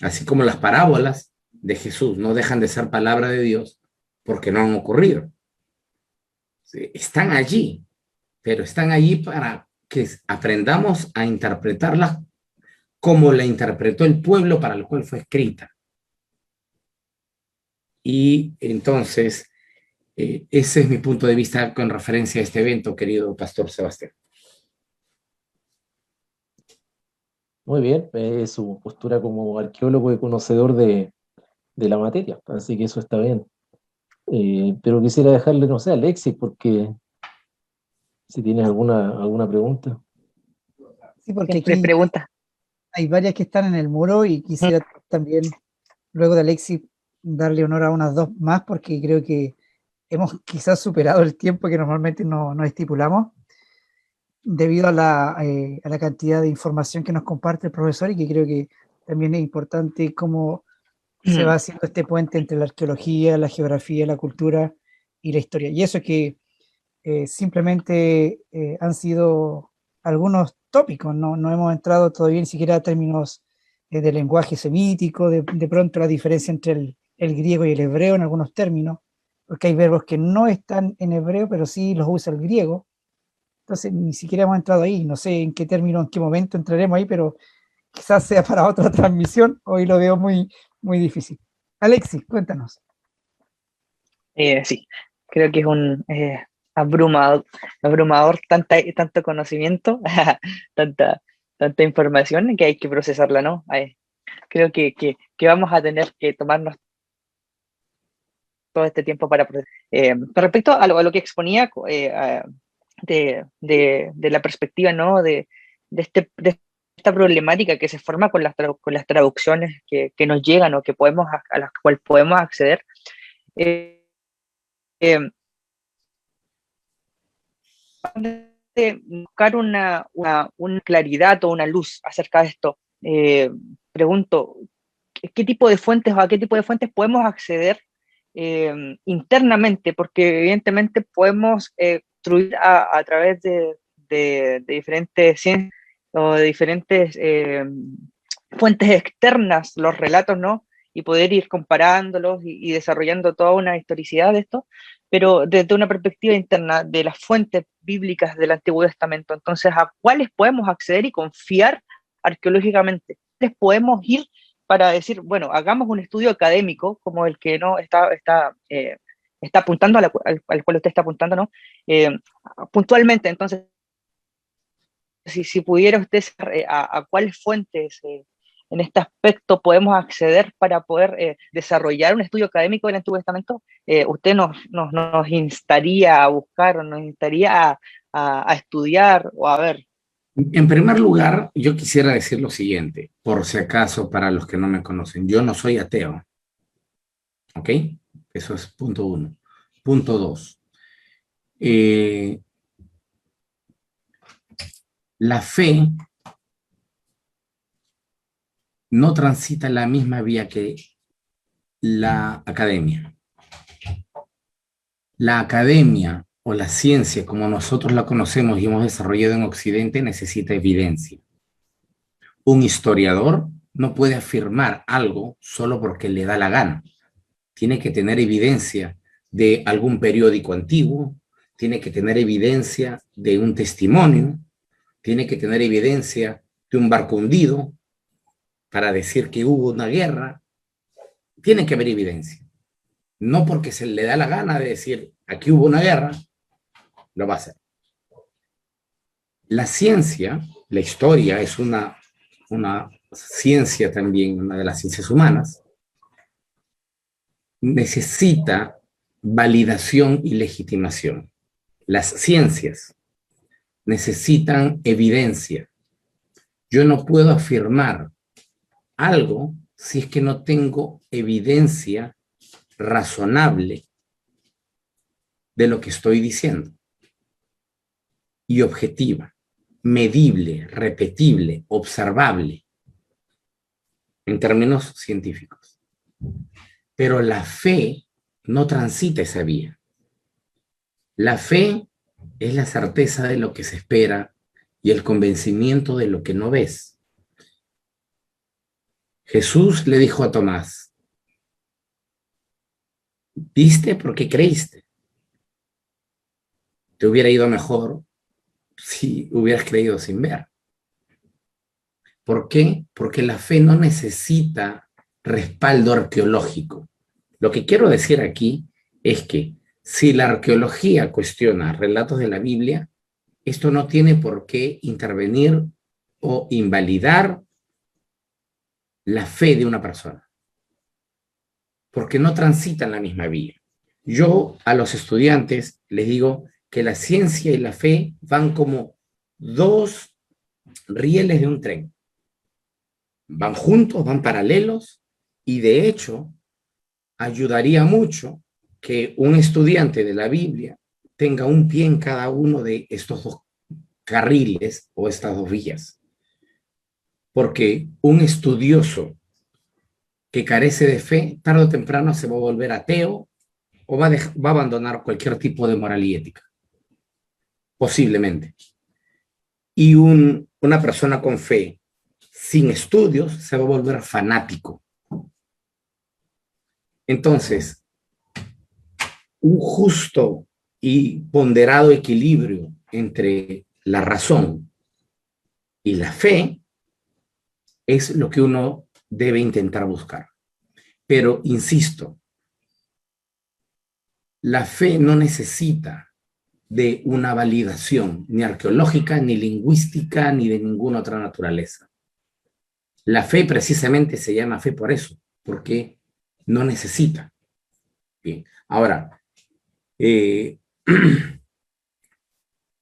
Speaker 2: Así como las parábolas de Jesús no dejan de ser palabra de Dios porque no han ocurrido. Están allí, pero están allí para que aprendamos a interpretarlas como la interpretó el pueblo para el cual fue escrita. Y entonces, ese es mi punto de vista con referencia a este evento, querido Pastor Sebastián.
Speaker 3: Muy bien, su postura como arqueólogo y conocedor de la materia, así que eso está bien. Pero quisiera dejarle, no sé, a Alexis, porque si tienes alguna pregunta.
Speaker 1: Sí, porque
Speaker 4: Siempre
Speaker 1: aquí
Speaker 4: pregunta.
Speaker 1: hay varias que están en el muro y quisiera también, luego de Alexis, darle honor a unas 2 más, porque creo que hemos quizás superado el tiempo que normalmente no estipulamos, debido a la cantidad de información que nos comparte el profesor, y que creo que también es importante cómo se va haciendo este puente entre la arqueología, la geografía, la cultura y la historia. Y eso es que simplemente han sido algunos tópicos, no hemos entrado todavía ni siquiera a términos de lenguaje semítico, de pronto la diferencia entre el griego y el hebreo en algunos términos, porque hay verbos que no están en hebreo, pero sí los usa el griego. Entonces ni siquiera hemos entrado ahí, no sé en qué término, en qué momento entraremos ahí, pero quizás sea para otra transmisión. Hoy lo veo muy, muy difícil. Alexis, cuéntanos.
Speaker 4: Sí, creo que es un abrumador tanto conocimiento, tanta información que hay que procesarla, ¿no? Creo que vamos a tener que tomarnos todo este tiempo para procesar. Con respecto a lo que exponía de la perspectiva, ¿no? de este esta problemática que se forma con con las traducciones que nos llegan o que podemos, a las cuales podemos acceder, eh, eh, de buscar una claridad o una luz acerca de esto. Pregunto, ¿qué tipo de fuentes o a qué tipo de fuentes podemos acceder internamente? Porque evidentemente podemos construir a través de diferentes ciencias o de diferentes fuentes externas los relatos, ¿no? Y poder ir comparándolos y desarrollando toda una historicidad de esto, pero desde una perspectiva interna de las fuentes bíblicas del Antiguo Testamento. Entonces, ¿a cuáles podemos acceder y confiar arqueológicamente? ¿Cuáles podemos ir para decir, bueno, hagamos un estudio académico como el que no está apuntando, al cual usted está apuntando, ¿no? Puntualmente, entonces, si pudiera usted saber a cuáles fuentes en este aspecto podemos acceder para poder desarrollar un estudio académico del Antiguo Testamento, usted nos instaría a buscar, o nos instaría a estudiar o a ver.
Speaker 2: En primer lugar, yo quisiera decir lo siguiente, por si acaso, para los que no me conocen. Yo no soy ateo. ¿Ok? Eso es punto uno. Punto dos. La fe no transita la misma vía que la academia. La academia o la ciencia, como nosotros la conocemos y hemos desarrollado en Occidente, necesita evidencia. Un historiador no puede afirmar algo solo porque le da la gana. Tiene que tener evidencia de algún periódico antiguo, tiene que tener evidencia de un testimonio, tiene que tener evidencia de un barco hundido para decir que hubo una guerra. Tiene que haber evidencia. No porque se le da la gana de decir aquí hubo una guerra, lo va a hacer. La ciencia, la historia, es una ciencia también, una de las ciencias humanas, necesita validación y legitimación. Las ciencias necesitan evidencia. Yo no puedo afirmar algo si es que no tengo evidencia razonable de lo que estoy diciendo y objetiva, medible, repetible, observable en términos científicos. Pero la fe no transita esa vía. La fe es la certeza de lo que se espera y el convencimiento de lo que no ves. Jesús le dijo a Tomás, ¿viste porque creíste? Te hubiera ido mejor si hubieras creído sin ver. ¿Por qué? Porque la fe no necesita respaldo arqueológico. Lo que quiero decir aquí es que si la arqueología cuestiona relatos de la Biblia, esto no tiene por qué intervenir o invalidar la fe de una persona, porque no transitan la misma vía. Yo a los estudiantes les digo que la ciencia y la fe van como dos rieles de un tren. Van juntos, van paralelos, y de hecho ayudaría mucho que un estudiante de la Biblia tenga un pie en cada uno de estos dos carriles o estas dos vías. Porque un estudioso que carece de fe, tarde o temprano se va a volver ateo o va a abandonar cualquier tipo de moral y ética. Posiblemente. Y una persona con fe, sin estudios, se va a volver fanático. Entonces, un justo y ponderado equilibrio entre la razón y la fe es lo que uno debe intentar buscar. Pero, insisto, la fe no necesita de una validación ni arqueológica, ni lingüística, ni de ninguna otra naturaleza. La fe precisamente se llama fe por eso, porque no necesita. Bien. Ahora,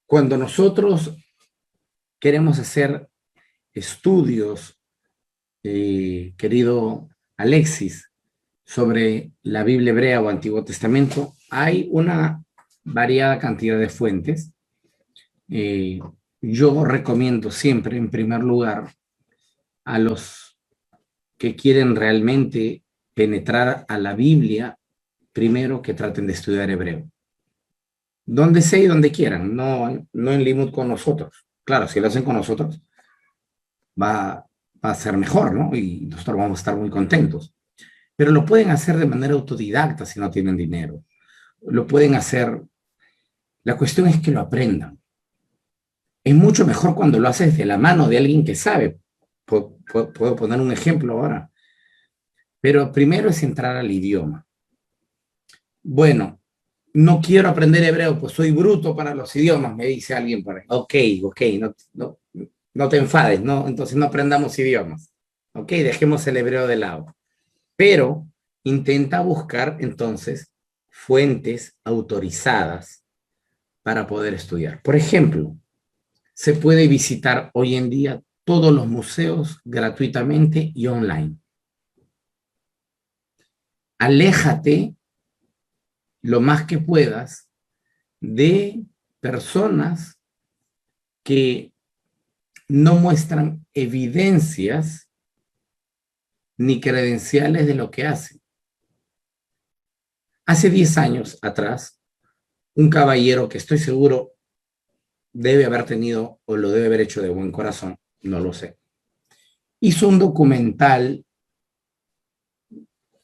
Speaker 2: cuando nosotros queremos hacer estudios, querido Alexis, sobre la Biblia hebrea o Antiguo Testamento, hay una variada cantidad de fuentes. Yo recomiendo siempre, en primer lugar, a los que quieren realmente penetrar a la Biblia, primero que traten de estudiar hebreo. Donde sea y donde quieran, no en Limud con nosotros. Claro, si lo hacen con nosotros, va a ser mejor, ¿no? Y nosotros vamos a estar muy contentos. Pero lo pueden hacer de manera autodidacta si no tienen dinero. Lo pueden hacer. La cuestión es que lo aprendan. Es mucho mejor cuando lo haces de la mano de alguien que sabe. Puedo poner un ejemplo ahora. Pero primero es entrar al idioma. Bueno, no quiero aprender hebreo, pues soy bruto para los idiomas, me dice alguien por ahí. Ok, no te enfades, ¿no? Entonces no aprendamos idiomas. Ok, dejemos el hebreo de lado. Pero intenta buscar entonces fuentes autorizadas para poder estudiar. Por ejemplo, se puede visitar hoy en día todos los museos gratuitamente y online. Aléjate lo más que puedas de personas que no muestran evidencias ni credenciales de lo que hacen. Hace 10 años atrás, un caballero que estoy seguro debe haber tenido o lo debe haber hecho de buen corazón, no lo sé, hizo un documental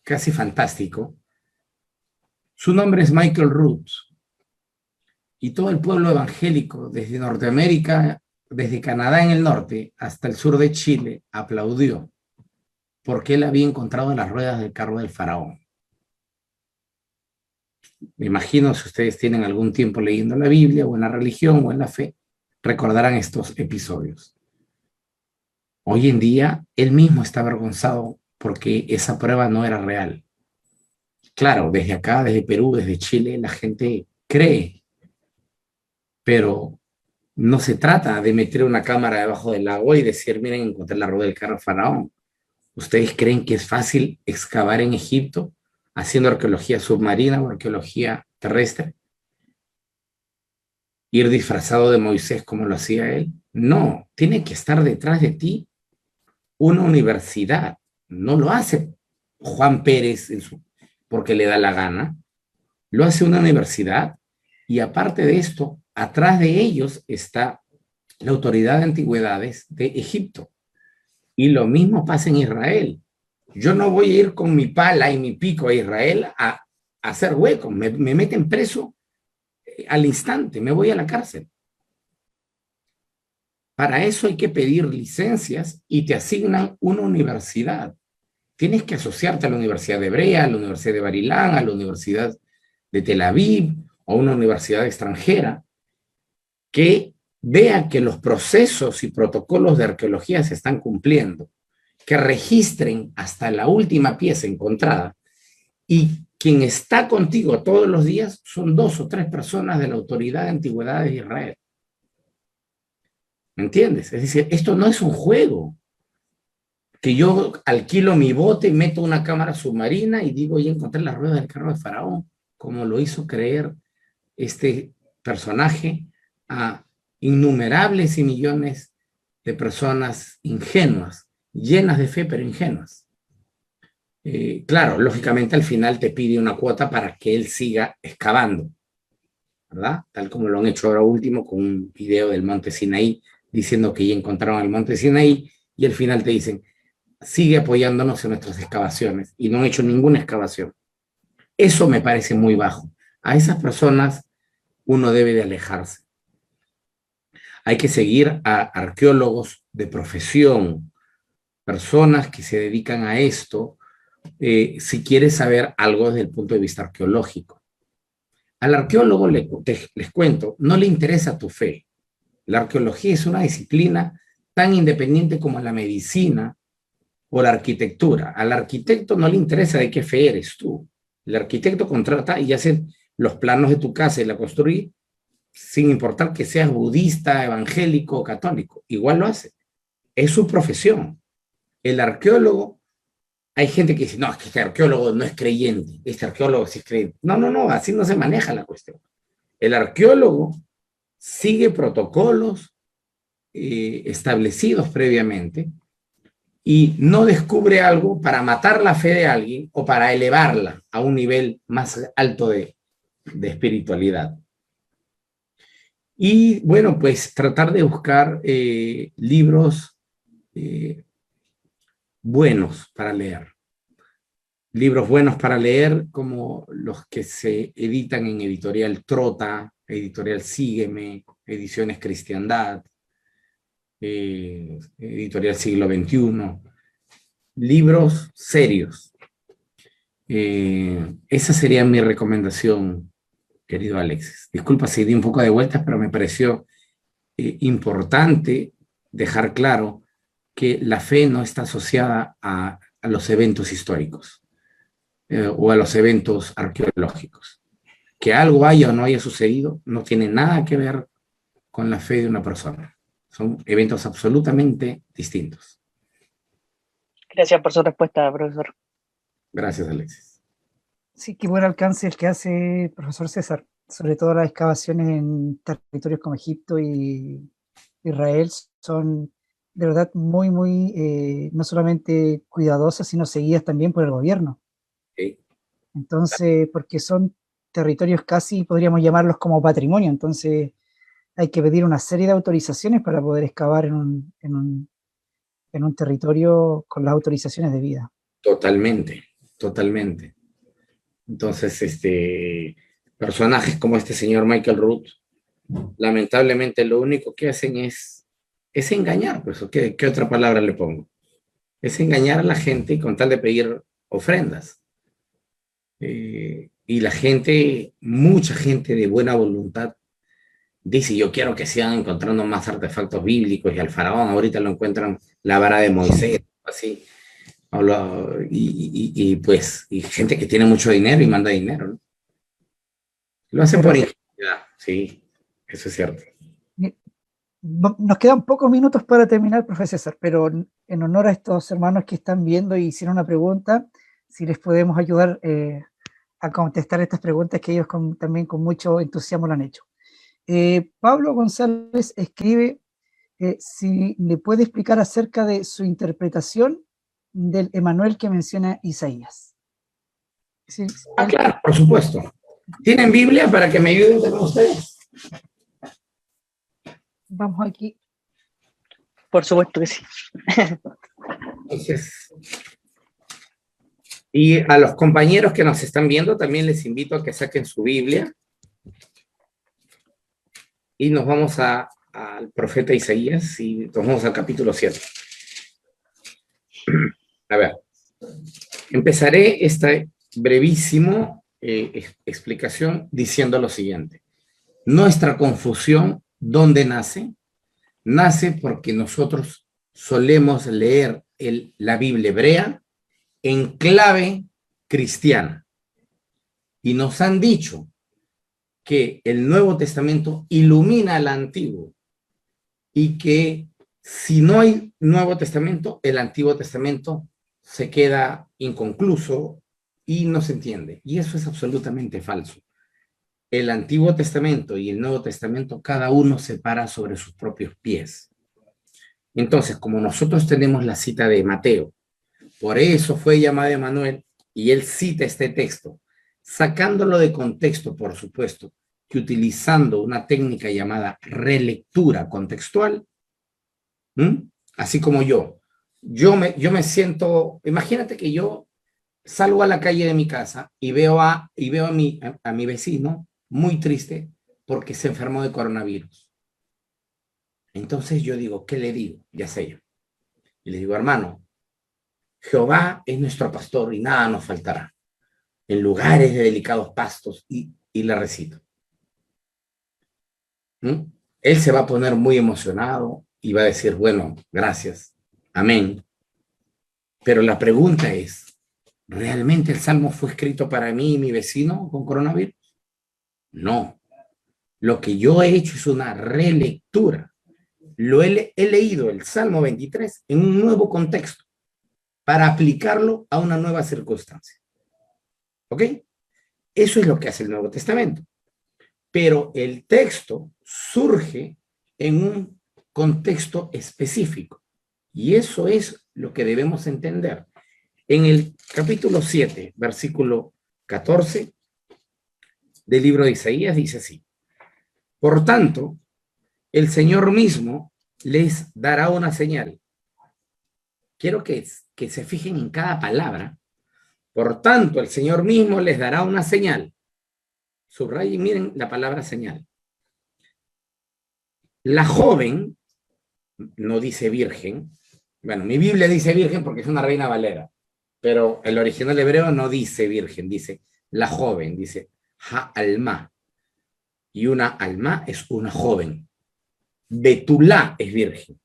Speaker 2: casi fantástico. Su nombre es Michael Root y todo el pueblo evangélico desde Norteamérica, desde Canadá en el norte hasta el sur de Chile, aplaudió porque él había encontrado las ruedas del carro del faraón. Me imagino, si ustedes tienen algún tiempo leyendo la Biblia o en la religión o en la fe, recordarán estos episodios. Hoy en día, él mismo está avergonzado porque esa prueba no era real. Claro, desde acá, desde Perú, desde Chile, la gente cree, pero no se trata de meter una cámara debajo del agua y decir, miren, encontré la rueda del carro del faraón. ¿Ustedes creen que es fácil excavar en Egipto haciendo arqueología submarina o arqueología terrestre? ¿Ir disfrazado de Moisés como lo hacía él? No, tiene que estar detrás de ti una universidad. No lo hace Juan Pérez porque le da la gana. Lo hace una universidad y aparte de esto, atrás de ellos está la Autoridad de Antigüedades de Egipto. Y lo mismo pasa en Israel. Yo no voy a ir con mi pala y mi pico a Israel a hacer huecos. Me meten preso al instante, me voy a la cárcel. Para eso hay que pedir licencias y te asignan una universidad. Tienes que asociarte a la Universidad de Hebrea, a la Universidad de Barilán, a la Universidad de Tel Aviv o una universidad extranjera que vea que los procesos y protocolos de arqueología se están cumpliendo, que registren hasta la última pieza encontrada y quien está contigo todos los días son 2 o 3 personas de la Autoridad de Antigüedades de Israel. ¿Me entiendes? Es decir, esto no es un juego que yo alquilo mi bote y meto una cámara submarina y digo, ya encontré las ruedas del carro de Faraón, como lo hizo creer este personaje a innumerables y millones de personas ingenuas, llenas de fe, pero ingenuas. Claro, lógicamente al final te pide una cuota para que él siga excavando, ¿verdad? Tal como lo han hecho ahora último con un video del Monte Sinaí, diciendo que ya encontraron el Monte Sinaí, y al final te dicen, sigue apoyándonos en nuestras excavaciones, y no han hecho ninguna excavación. Eso me parece muy bajo. A esas personas uno debe de alejarse. Hay que seguir a arqueólogos de profesión, personas que se dedican a esto, si quieres saber algo desde el punto de vista arqueológico. Al arqueólogo, les cuento, no le interesa tu fe. La arqueología es una disciplina tan independiente como la medicina o la arquitectura. Al arquitecto no le interesa de qué fe eres tú. El arquitecto contrata y hace los planos de tu casa y la construye sin importar que seas budista, evangélico o católico. Igual lo hace. es su profesión. El arqueólogo, hay gente que dice, no, es que este arqueólogo no es creyente, este arqueólogo sí es creyente. No, no, no, así no se maneja la cuestión. El arqueólogo sigue protocolos establecidos previamente y no descubre algo para matar la fe de alguien o para elevarla a un nivel más alto de espiritualidad. Y bueno, pues tratar de buscar libros buenos para leer. Libros buenos para leer como los que se editan en Editorial Trota, Editorial Sígueme, Ediciones Cristiandad, Editorial Siglo XXI. Libros serios. Esa sería mi recomendación, querido Alexis. Disculpa si di un poco de vueltas, pero me pareció importante dejar claro que la fe no está asociada a los eventos históricos o a los eventos arqueológicos. Que algo haya o no haya sucedido no tiene nada que ver con la fe de una persona. Son eventos absolutamente distintos.
Speaker 4: Gracias por su respuesta, profesor.
Speaker 2: Gracias, Alexis.
Speaker 1: Sí, qué buen alcance el que hace el profesor César, sobre todo las excavaciones en territorios como Egipto y Israel son de verdad muy, muy, no solamente cuidadosas, sino seguidas también por el gobierno.
Speaker 2: Sí.
Speaker 1: Entonces, porque son territorios casi, podríamos llamarlos como patrimonio, entonces hay que pedir una serie de autorizaciones para poder excavar en un territorio con las autorizaciones debidas.
Speaker 2: Totalmente, totalmente. Entonces, personajes como este señor Michael Root, lamentablemente lo único que hacen es engañar, pues, ¿qué otra palabra le pongo? Es engañar a la gente con tal de pedir ofrendas. Y la gente, mucha gente de buena voluntad, dice, yo quiero que sigan encontrando más artefactos bíblicos y al faraón ahorita lo encuentran la vara de Moisés, así. Y pues, y gente que tiene mucho dinero y manda dinero, ¿no? Lo hacen por ingenuidad, sí, eso es cierto.
Speaker 1: Nos quedan pocos minutos para terminar, profesor César, pero en honor a estos hermanos que están viendo y hicieron una pregunta, si les podemos ayudar a contestar estas preguntas que ellos también con mucho entusiasmo lo han hecho. Pablo González escribe si le puede explicar acerca de su interpretación del Emanuel que menciona Isaías. Sí,
Speaker 2: claro, por supuesto. ¿Tienen Biblia para que me ayuden también ustedes?
Speaker 1: Vamos aquí.
Speaker 4: Por supuesto que sí.
Speaker 2: Entonces, y a los compañeros que nos están viendo también les invito a que saquen su Biblia y nos vamos al profeta Isaías y nos vamos al capítulo 7. A ver, empezaré esta brevísimo explicación diciendo lo siguiente. Nuestra confusión, ¿dónde nace? Nace porque nosotros solemos leer la Biblia hebrea en clave cristiana. Y nos han dicho que el Nuevo Testamento ilumina al Antiguo y que si no hay Nuevo Testamento, el Antiguo Testamento se queda inconcluso y no se entiende. Y eso es absolutamente falso. El Antiguo Testamento y el Nuevo Testamento, cada uno se para sobre sus propios pies. Entonces, como nosotros tenemos la cita de Mateo, por eso fue llamado Emanuel, y él cita este texto, sacándolo de contexto, por supuesto, que utilizando una técnica llamada relectura contextual, así como yo me siento, imagínate que yo salgo a la calle de mi casa y veo a mi vecino muy triste porque se enfermó de coronavirus. Entonces yo digo, ¿qué le digo? Ya sé yo. Y le digo, hermano, Jehová es nuestro pastor y nada nos faltará. En lugares de delicados pastos y le recito. Él se va a poner muy emocionado y va a decir, bueno, gracias, amén. Pero la pregunta es, ¿realmente el salmo fue escrito para mí y mi vecino con coronavirus? No. Lo que yo he hecho es una relectura. he leído el Salmo 23 en un nuevo contexto para aplicarlo a una nueva circunstancia. ¿Ok? Eso es lo que hace el Nuevo Testamento. Pero el texto surge en un contexto específico. Y eso es lo que debemos entender. En el capítulo 7, versículo 14 del libro de Isaías dice así: por tanto, el Señor mismo les dará una señal. Quiero que se fijen en cada palabra. Por tanto, el Señor mismo les dará una señal. Subrayen, miren la palabra señal. La joven, no dice virgen. Bueno, mi Biblia dice virgen porque es una Reina Valera, pero el original hebreo no dice virgen, dice la joven, dice ha-alma. Y una alma es una joven. Betulá es virgen.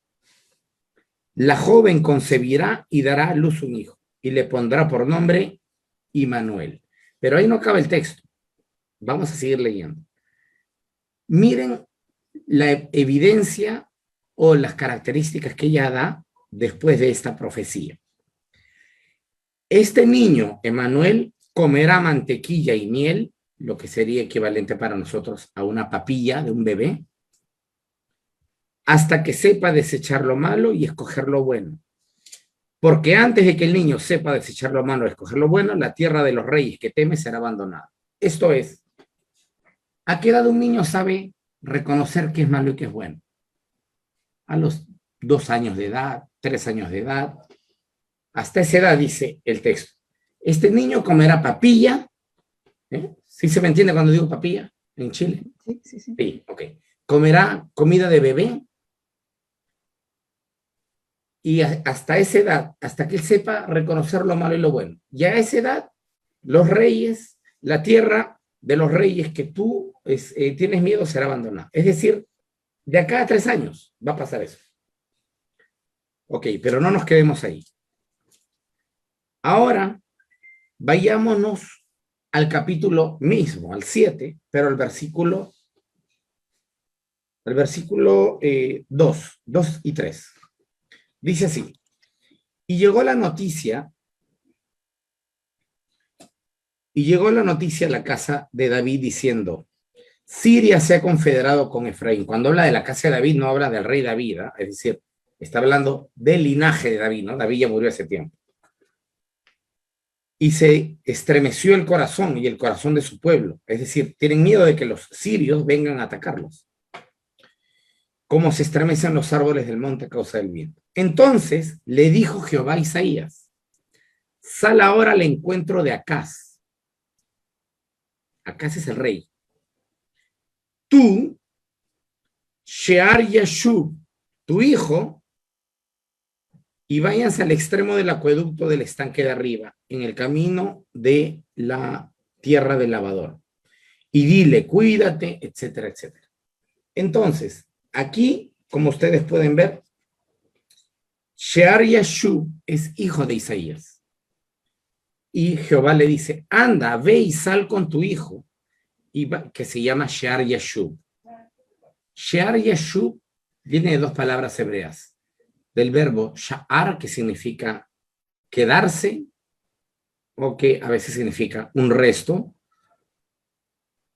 Speaker 2: La joven concebirá y dará a luz un hijo, y le pondrá por nombre Immanuel. Pero ahí no acaba el texto. Vamos a seguir leyendo. Miren la evidencia o las características que ella da después de esta profecía. Este niño, Emmanuel, comerá mantequilla y miel, lo que sería equivalente para nosotros a una papilla de un bebé, hasta que sepa desechar lo malo y escoger lo bueno. Porque antes de que el niño sepa desechar lo malo y escoger lo bueno, la tierra de los reyes que teme será abandonada. Esto es, ¿a qué edad un niño sabe reconocer qué es malo y qué es bueno? A los 2 años de edad, 3 años de edad. Hasta esa edad dice el texto. Este niño comerá papilla. ¿Sí se me entiende cuando digo papilla en Chile?
Speaker 1: Sí, sí, sí.
Speaker 2: Sí, ok. Comerá comida de bebé. Y hasta esa edad, hasta que él sepa reconocer lo malo y lo bueno. Y a esa edad, los reyes, la tierra de los reyes que tú tienes miedo será abandonada. Es decir, de acá a 3 años va a pasar eso. Ok, pero no nos quedemos ahí. Ahora, vayámonos al capítulo mismo, al 7, pero al versículo 2 y 3. Dice así: y llegó la noticia a la casa de David diciendo: Siria se ha confederado con Efraín. Cuando habla de la casa de David, no habla del rey David, ¿eh? Es decir, está hablando del linaje de David, ¿no? David ya murió hace tiempo. Y se estremeció el corazón y el corazón de su pueblo. Es decir, tienen miedo de que los sirios vengan a atacarlos. Como se estremecen los árboles del monte a causa del viento. Entonces le dijo Jehová a Isaías: sal ahora al encuentro de Acaz. Acaz es el rey. Tú, Shear-Yashub, tu hijo, y váyanse al extremo del acueducto del estanque de arriba, en el camino de la tierra del lavador. Y dile, cuídate, etcétera, etcétera. Entonces, aquí, como ustedes pueden ver, Shear-Yashub es hijo de Isaías. Y Jehová le dice: anda, ve y sal con tu hijo, que se llama Shear-Yashub. Shear-Yashub viene de 2 palabras hebreas, del verbo sha'ar, que significa quedarse, o que a veces significa un resto,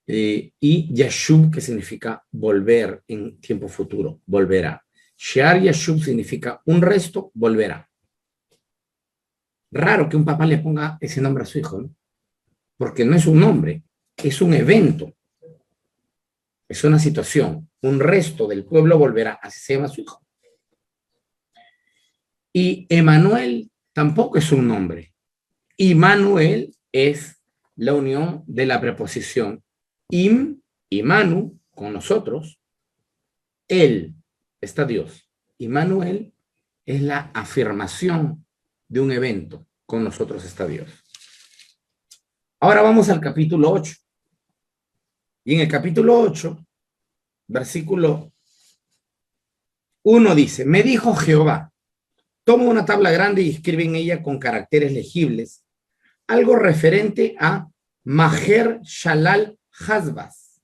Speaker 2: y Yashub, que significa volver en tiempo futuro, volverá. Shear-Yashub significa un resto, volverá. Raro que un papá le ponga ese nombre a su hijo, ¿no? Porque no es un nombre, es un evento, es una situación. Un resto del pueblo volverá, así se llama su hijo. Y Emmanuel tampoco es un nombre. Immanuel es la unión de la preposición im y manu, con nosotros. Él está Dios. Immanuel es la afirmación de un evento. Con nosotros está Dios. Ahora vamos al capítulo 8. Y en el capítulo 8, versículo 1 dice: me dijo Jehová, toma una tabla grande y escribe en ella con caracteres legibles algo referente a Maher Shalal Hasbaz.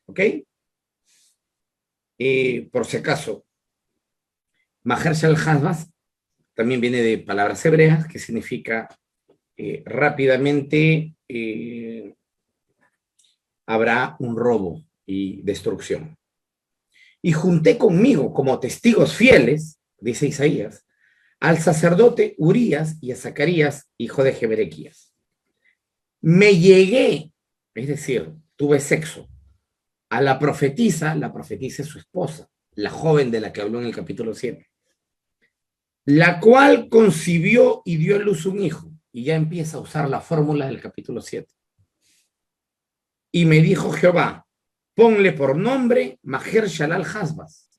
Speaker 2: ¿Ok? por si acaso, Maher Shalal Hasbaz también viene de palabras hebreas que significa rápidamente habrá un robo y destrucción. Y junté conmigo como testigos fieles, dice Isaías, al sacerdote Urías y a Zacarías, hijo de Jeberequías. Me llegué, es decir, tuve sexo, a la profetisa es su esposa, la joven de la que habló en el capítulo 7, la cual concibió y dio a luz un hijo, y ya empieza a usar la fórmula del capítulo 7. Y me dijo Jehová, ponle por nombre Maher Shalal Hasbaz,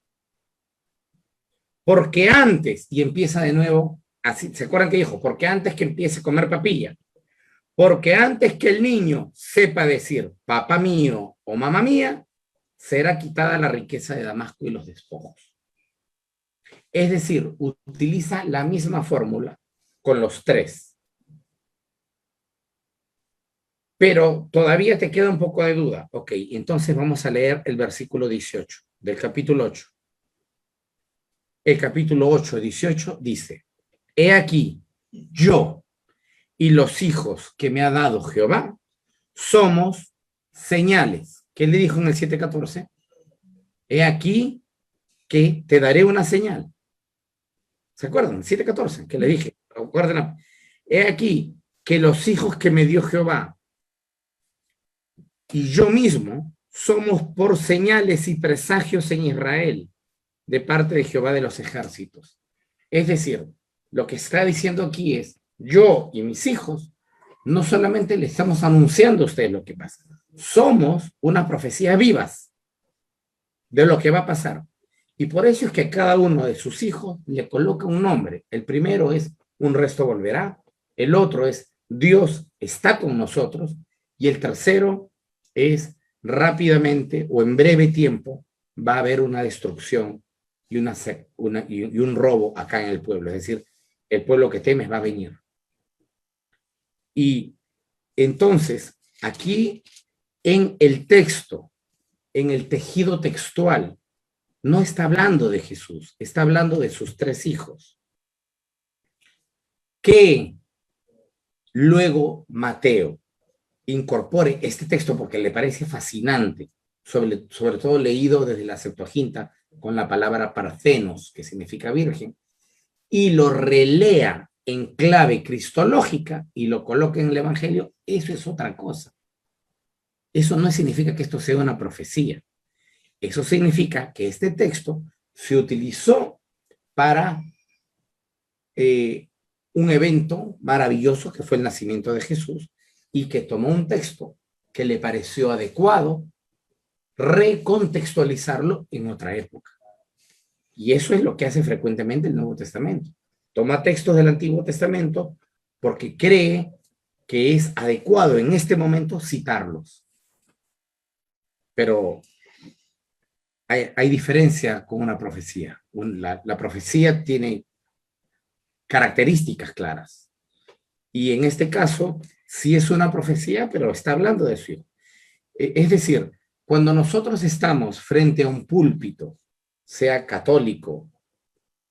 Speaker 2: porque antes, y empieza de nuevo, así, ¿se acuerdan que dijo? Porque antes que empiece a comer papilla, porque antes que el niño sepa decir papá mío o mamá mía, será quitada la riqueza de Damasco y los despojos. Es decir, utiliza la misma fórmula con los tres. Pero todavía te queda un poco de duda. Ok, entonces vamos a leer el versículo 18 del capítulo 8. El capítulo 8, 18 dice, he aquí, yo y los hijos que me ha dado Jehová somos señales. ¿Qué le dijo en el 7:14? He aquí que te daré una señal. ¿Se acuerdan? 7:14, que le dije. Acuérdenla. He aquí que los hijos que me dio Jehová y yo mismo somos por señales y presagios en Israel de parte de Jehová de los ejércitos. Es decir, lo que está diciendo aquí es, yo y mis hijos no solamente le estamos anunciando a ustedes lo que pasa, somos una profecía vivas de lo que va a pasar. Y por eso es que a cada uno de sus hijos le coloca un nombre. El primero es un resto volverá, el otro es Dios está con nosotros, y el tercero es rápidamente o en breve tiempo va a haber una destrucción y un robo acá en el pueblo. Es decir, el pueblo que temes va a venir. Y entonces, aquí en el texto, en el tejido textual, no está hablando de Jesús, está hablando de sus tres hijos. Que luego Mateo incorpore este texto porque le parece fascinante, sobre todo leído desde la Septuaginta con la palabra parthenos, que significa virgen, y lo relea en clave cristológica y lo coloca en el Evangelio, eso es otra cosa. Eso no significa que esto sea una profecía. Eso significa que este texto se utilizó para un evento maravilloso que fue el nacimiento de Jesús y que tomó un texto que le pareció adecuado recontextualizarlo en otra época. Y eso es lo que hace frecuentemente el Nuevo Testamento. Toma textos del Antiguo Testamento porque cree que es adecuado en este momento citarlos. Pero hay diferencia con una profecía. La profecía tiene características claras. Y en este caso, sí es una profecía, pero está hablando de su hijo. Es decir, cuando nosotros estamos frente a un púlpito, sea católico,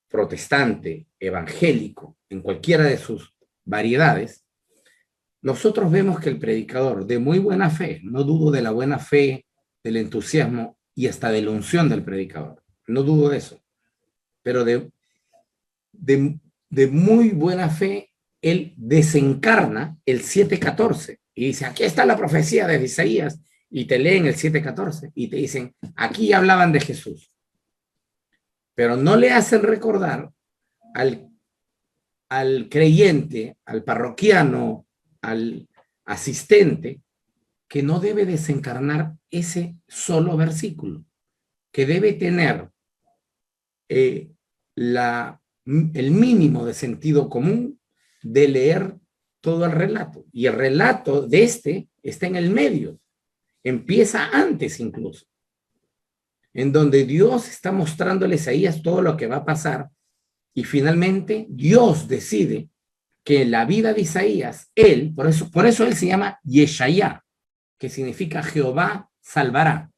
Speaker 2: protestante, evangélico, en cualquiera de sus variedades, nosotros vemos que el predicador de muy buena fe, no dudo de la buena fe, del entusiasmo y hasta de la unción del predicador, no dudo de eso, pero de muy buena fe, él desencarna el 7:14 y dice, aquí está la profecía de Isaías, y te leen el 7:14 y te dicen, aquí hablaban de Jesús. Pero no le hacen recordar al creyente, al parroquiano, al asistente, que no debe desencarnar ese solo versículo, que debe tener el mínimo de sentido común de leer todo el relato. Y el relato de este está en el medio, empieza antes incluso, en donde Dios está mostrándole a Isaías todo lo que va a pasar, y finalmente Dios decide que la vida de Isaías, por eso él se llama Yeshaya, que significa Jehová salvará.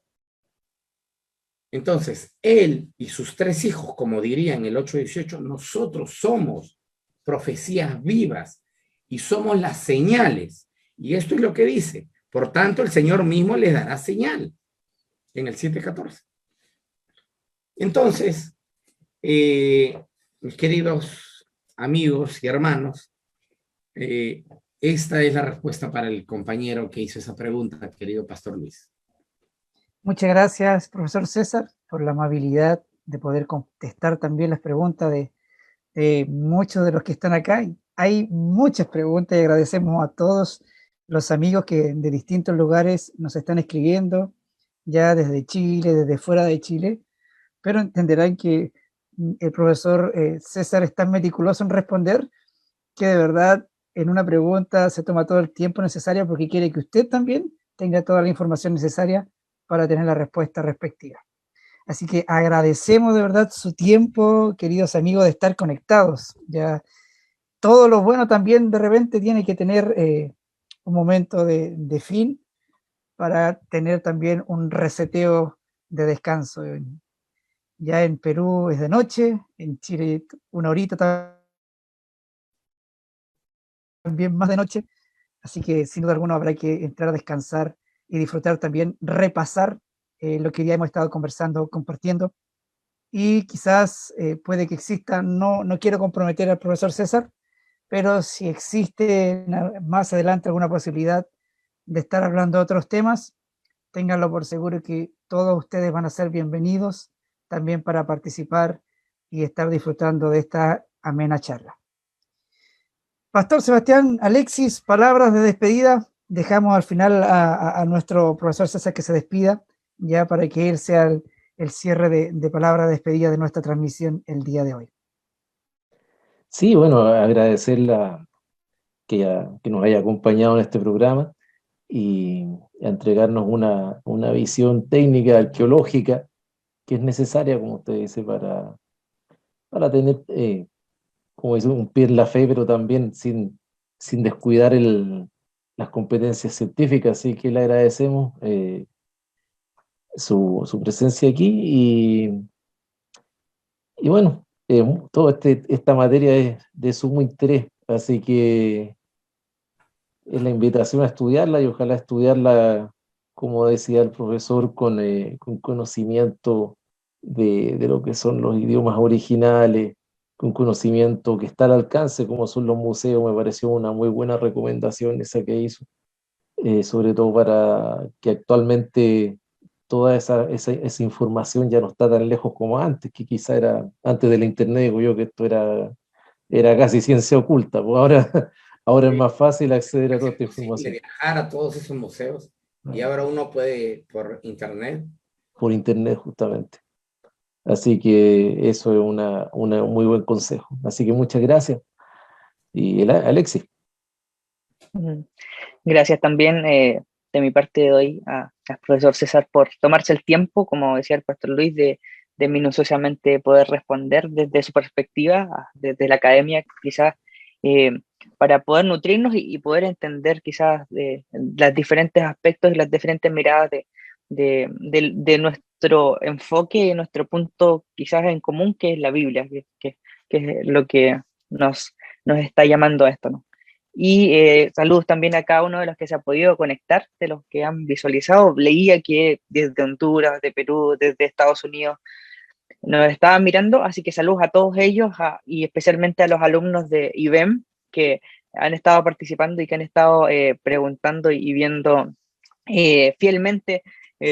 Speaker 2: Entonces, él y sus 3 hijos, como diría en el 8:18, nosotros somos profecías vivas y somos las señales. Y esto es lo que dice. Por tanto, el Señor mismo les dará señal en el 7:14. Entonces, mis queridos amigos y hermanos, esta es la respuesta para el compañero que hizo esa pregunta, querido Pastor Luis.
Speaker 1: Muchas gracias, profesor César, por la amabilidad de poder contestar también las preguntas de muchos de los que están acá. Hay muchas preguntas y agradecemos a todos los amigos que de distintos lugares nos están escribiendo, ya desde Chile, desde fuera de Chile, pero entenderán que el profesor César es tan meticuloso en responder que de verdad en una pregunta se toma todo el tiempo necesario porque quiere que usted también tenga toda la información necesaria para tener la respuesta respectiva. Así que agradecemos de verdad su tiempo, queridos amigos, de estar conectados. Ya todo lo bueno también de repente tiene que tener un momento de fin para tener también un reseteo de descanso. Ya en Perú es de noche, en Chile una horita también más de noche, así que sin duda alguna habrá que entrar a descansar y disfrutar también, repasar lo que ya hemos estado conversando, compartiendo. Y quizás puede que exista, no quiero comprometer al profesor César, pero si existe más adelante alguna posibilidad de estar hablando de otros temas, ténganlo por seguro que todos ustedes van a ser bienvenidos también para participar y estar disfrutando de esta amena charla. Pastor Sebastián, Alexis, palabras de despedida. Dejamos al final a nuestro profesor César que se despida, ya para que él sea el cierre de palabras de despedida de nuestra transmisión el día de hoy.
Speaker 3: Sí, bueno, agradecerla que nos haya acompañado en este programa y a entregarnos una visión técnica, arqueológica, que es necesaria, como usted dice, para tener, como dice, un pie en la fe, pero también sin descuidar las competencias científicas. Así que le agradecemos su presencia aquí y bueno, toda esta materia es de sumo interés, así que es la invitación a estudiarla y ojalá estudiarla, como decía el profesor, con conocimiento de lo que son los idiomas originales, con conocimiento que está al alcance, como son los museos. Me pareció una muy buena recomendación esa que hizo, sobre todo para que actualmente toda esa información ya no está tan lejos como antes, que quizá era antes de la internet, digo yo, que esto era casi ciencia oculta, pues ahora es más fácil acceder a toda esta información.
Speaker 2: Viajar a todos esos museos y ahora uno puede por internet.
Speaker 3: Por internet, justamente. Así que eso es un muy buen consejo. Así que muchas gracias. Y Alexis.
Speaker 4: Gracias también de mi parte de hoy al profesor César por tomarse el tiempo, como decía el pastor Luis, de minuciosamente poder responder desde su perspectiva, desde la academia, quizás para poder nutrirnos y poder entender quizás los diferentes aspectos y las diferentes miradas de nuestro enfoque y nuestro punto quizás en común, que es la Biblia, que es lo que nos está llamando a esto, ¿no? Y saludos también a cada uno de los que se ha podido conectar, de los que han visualizado. Leía que desde Honduras, de Perú, desde Estados Unidos nos estaban mirando, así que saludos a todos ellos y especialmente a los alumnos de IBEM que han estado participando y que han estado preguntando y viendo fielmente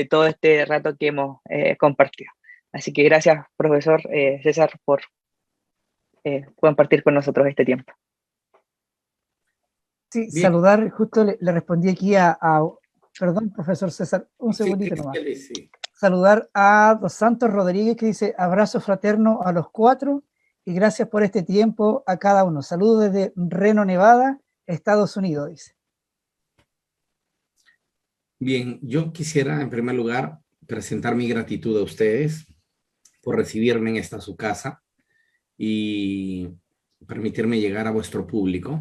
Speaker 4: todo este rato que hemos compartido. Así que gracias, profesor César, por compartir con nosotros este tiempo.
Speaker 1: Sí, bien. Saludar, justo le respondí aquí perdón, profesor César, un segundito nomás.
Speaker 2: Sí.
Speaker 1: Saludar a Dos Santos Rodríguez, que dice abrazo fraterno a los 4 y gracias por este tiempo a cada uno. Saludos desde Reno, Nevada, Estados Unidos, dice.
Speaker 2: Bien, yo quisiera en primer lugar presentar mi gratitud a ustedes por recibirme en esta su casa y permitirme llegar a vuestro público.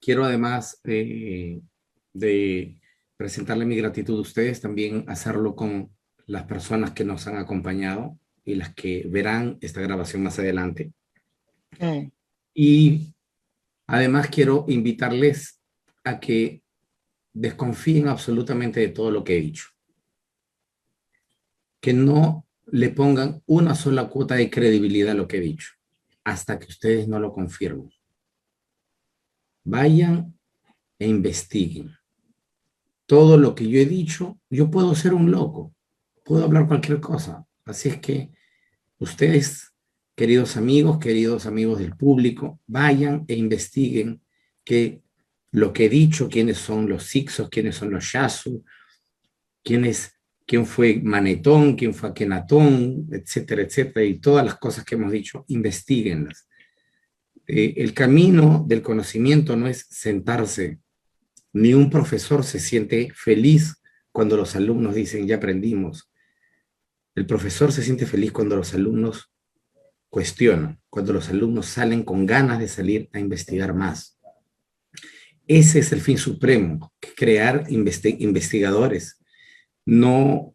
Speaker 2: Quiero además de presentarle mi gratitud a ustedes, también hacerlo con las personas que nos han acompañado y las que verán esta grabación más adelante. Y además quiero invitarles a que desconfíen absolutamente de todo lo que he dicho. Que no le pongan una sola cuota de credibilidad a lo que he dicho, hasta que ustedes no lo confirmen. Vayan e investiguen. Todo lo que yo he dicho, yo puedo ser un loco, puedo hablar cualquier cosa. Así es que ustedes, queridos amigos del público, vayan e investiguen que lo que he dicho, quiénes son los Hyksos, quiénes son los Yasu, quién fue Manetón, quién fue Akenatón, etcétera, etcétera, y todas las cosas que hemos dicho, investíguenlas. El camino del conocimiento no es sentarse, ni un profesor se siente feliz cuando los alumnos dicen, ya aprendimos. El profesor se siente feliz cuando los alumnos cuestionan, cuando los alumnos salen con ganas de salir a investigar más. Ese es el fin supremo, crear investigadores, no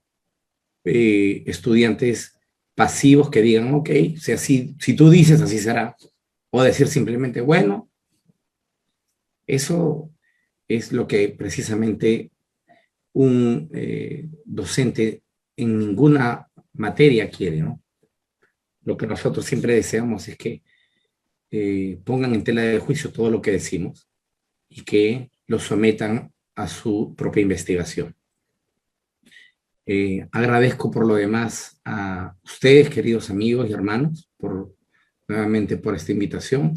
Speaker 2: estudiantes pasivos que digan, ok, si tú dices, así será. O decir simplemente, bueno, eso es lo que precisamente un docente en ninguna materia quiere, ¿no? Lo que nosotros siempre deseamos es que pongan en tela de juicio todo lo que decimos y que lo sometan a su propia investigación. Agradezco por lo demás a ustedes, queridos amigos y hermanos, nuevamente por esta invitación,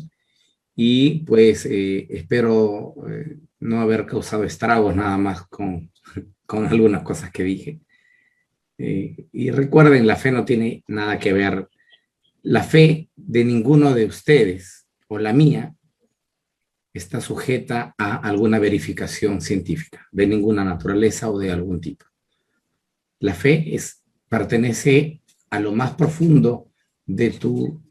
Speaker 2: y pues espero no haber causado estragos nada más con algunas cosas que dije. Y recuerden, la fe no tiene nada que ver, la fe de ninguno de ustedes o la mía está sujeta a alguna verificación científica, de ninguna naturaleza o de algún tipo. La fe pertenece a lo más profundo de tu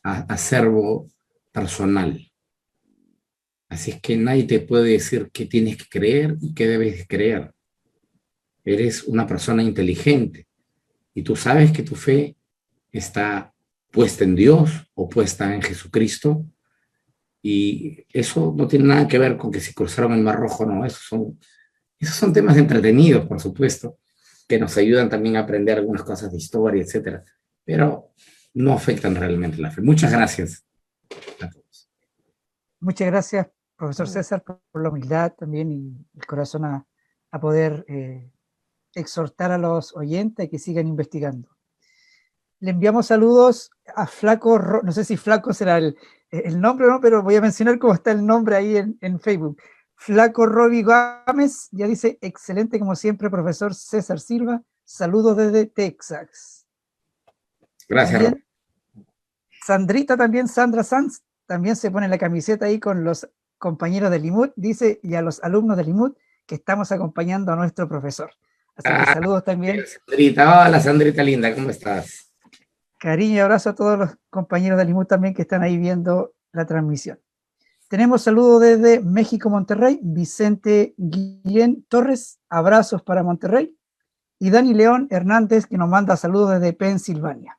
Speaker 2: acervo personal. Así es que nadie te puede decir qué tienes que creer y qué debes creer. Eres una persona inteligente y tú sabes que tu fe está puesta en Dios o puesta en Jesucristo, y eso no tiene nada que ver con que si cruzaron el Mar Rojo o no. Esos son temas entretenidos, por supuesto, que nos ayudan también a aprender algunas cosas de historia, etcétera, pero no afectan realmente la fe. Muchas gracias a todos.
Speaker 1: Muchas gracias, profesor César, por la humildad también y el corazón a poder exhortar a los oyentes a que sigan investigando. Le enviamos saludos a Flaco, no sé si Flaco será el nombre, ¿no? Pero voy a mencionar cómo está el nombre ahí en Facebook. Flaco Roby Gámez ya dice, excelente como siempre, profesor César Silva, saludos desde Texas.
Speaker 2: Gracias.
Speaker 1: También, Sandrita también, Sandra Sanz, también se pone la camiseta ahí con los compañeros de Limud, dice, y a los alumnos de Limud que estamos acompañando a nuestro profesor. Así que saludos también.
Speaker 2: Sandrita, hola Sandrita linda, ¿cómo estás?
Speaker 1: Cariño y abrazo a todos los compañeros de Limud también que están ahí viendo la transmisión. Tenemos saludos desde México, Monterrey, Vicente Guillén Torres, abrazos para Monterrey, y Dani León Hernández, que nos manda saludos desde Pensilvania.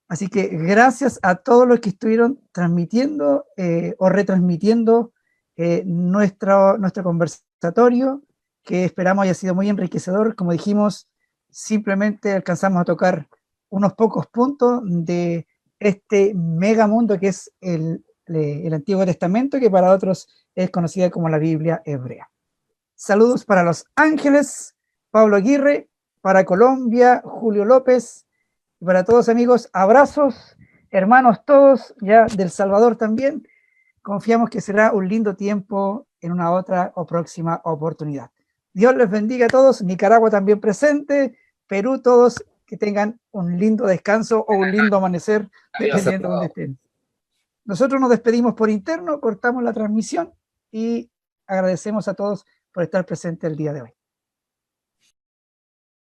Speaker 1: Así que gracias a todos los que estuvieron transmitiendo o retransmitiendo nuestro conversatorio, que esperamos haya sido muy enriquecedor. Como dijimos, simplemente alcanzamos a tocar unos pocos puntos de este mega mundo que es el Antiguo Testamento, que para otros es conocida como la Biblia hebrea. Saludos para Los Ángeles, Pablo Aguirre, para Colombia, Julio López, y para todos amigos, abrazos, hermanos todos, ya del Salvador también. Confiamos que será un lindo tiempo en una otra o próxima oportunidad. Dios les bendiga a todos, Nicaragua también presente, Perú todos, que tengan un lindo descanso o un lindo amanecer, dependiendo de donde estén. Nosotros nos despedimos por interno, cortamos la transmisión y agradecemos a todos por estar presentes el día de hoy.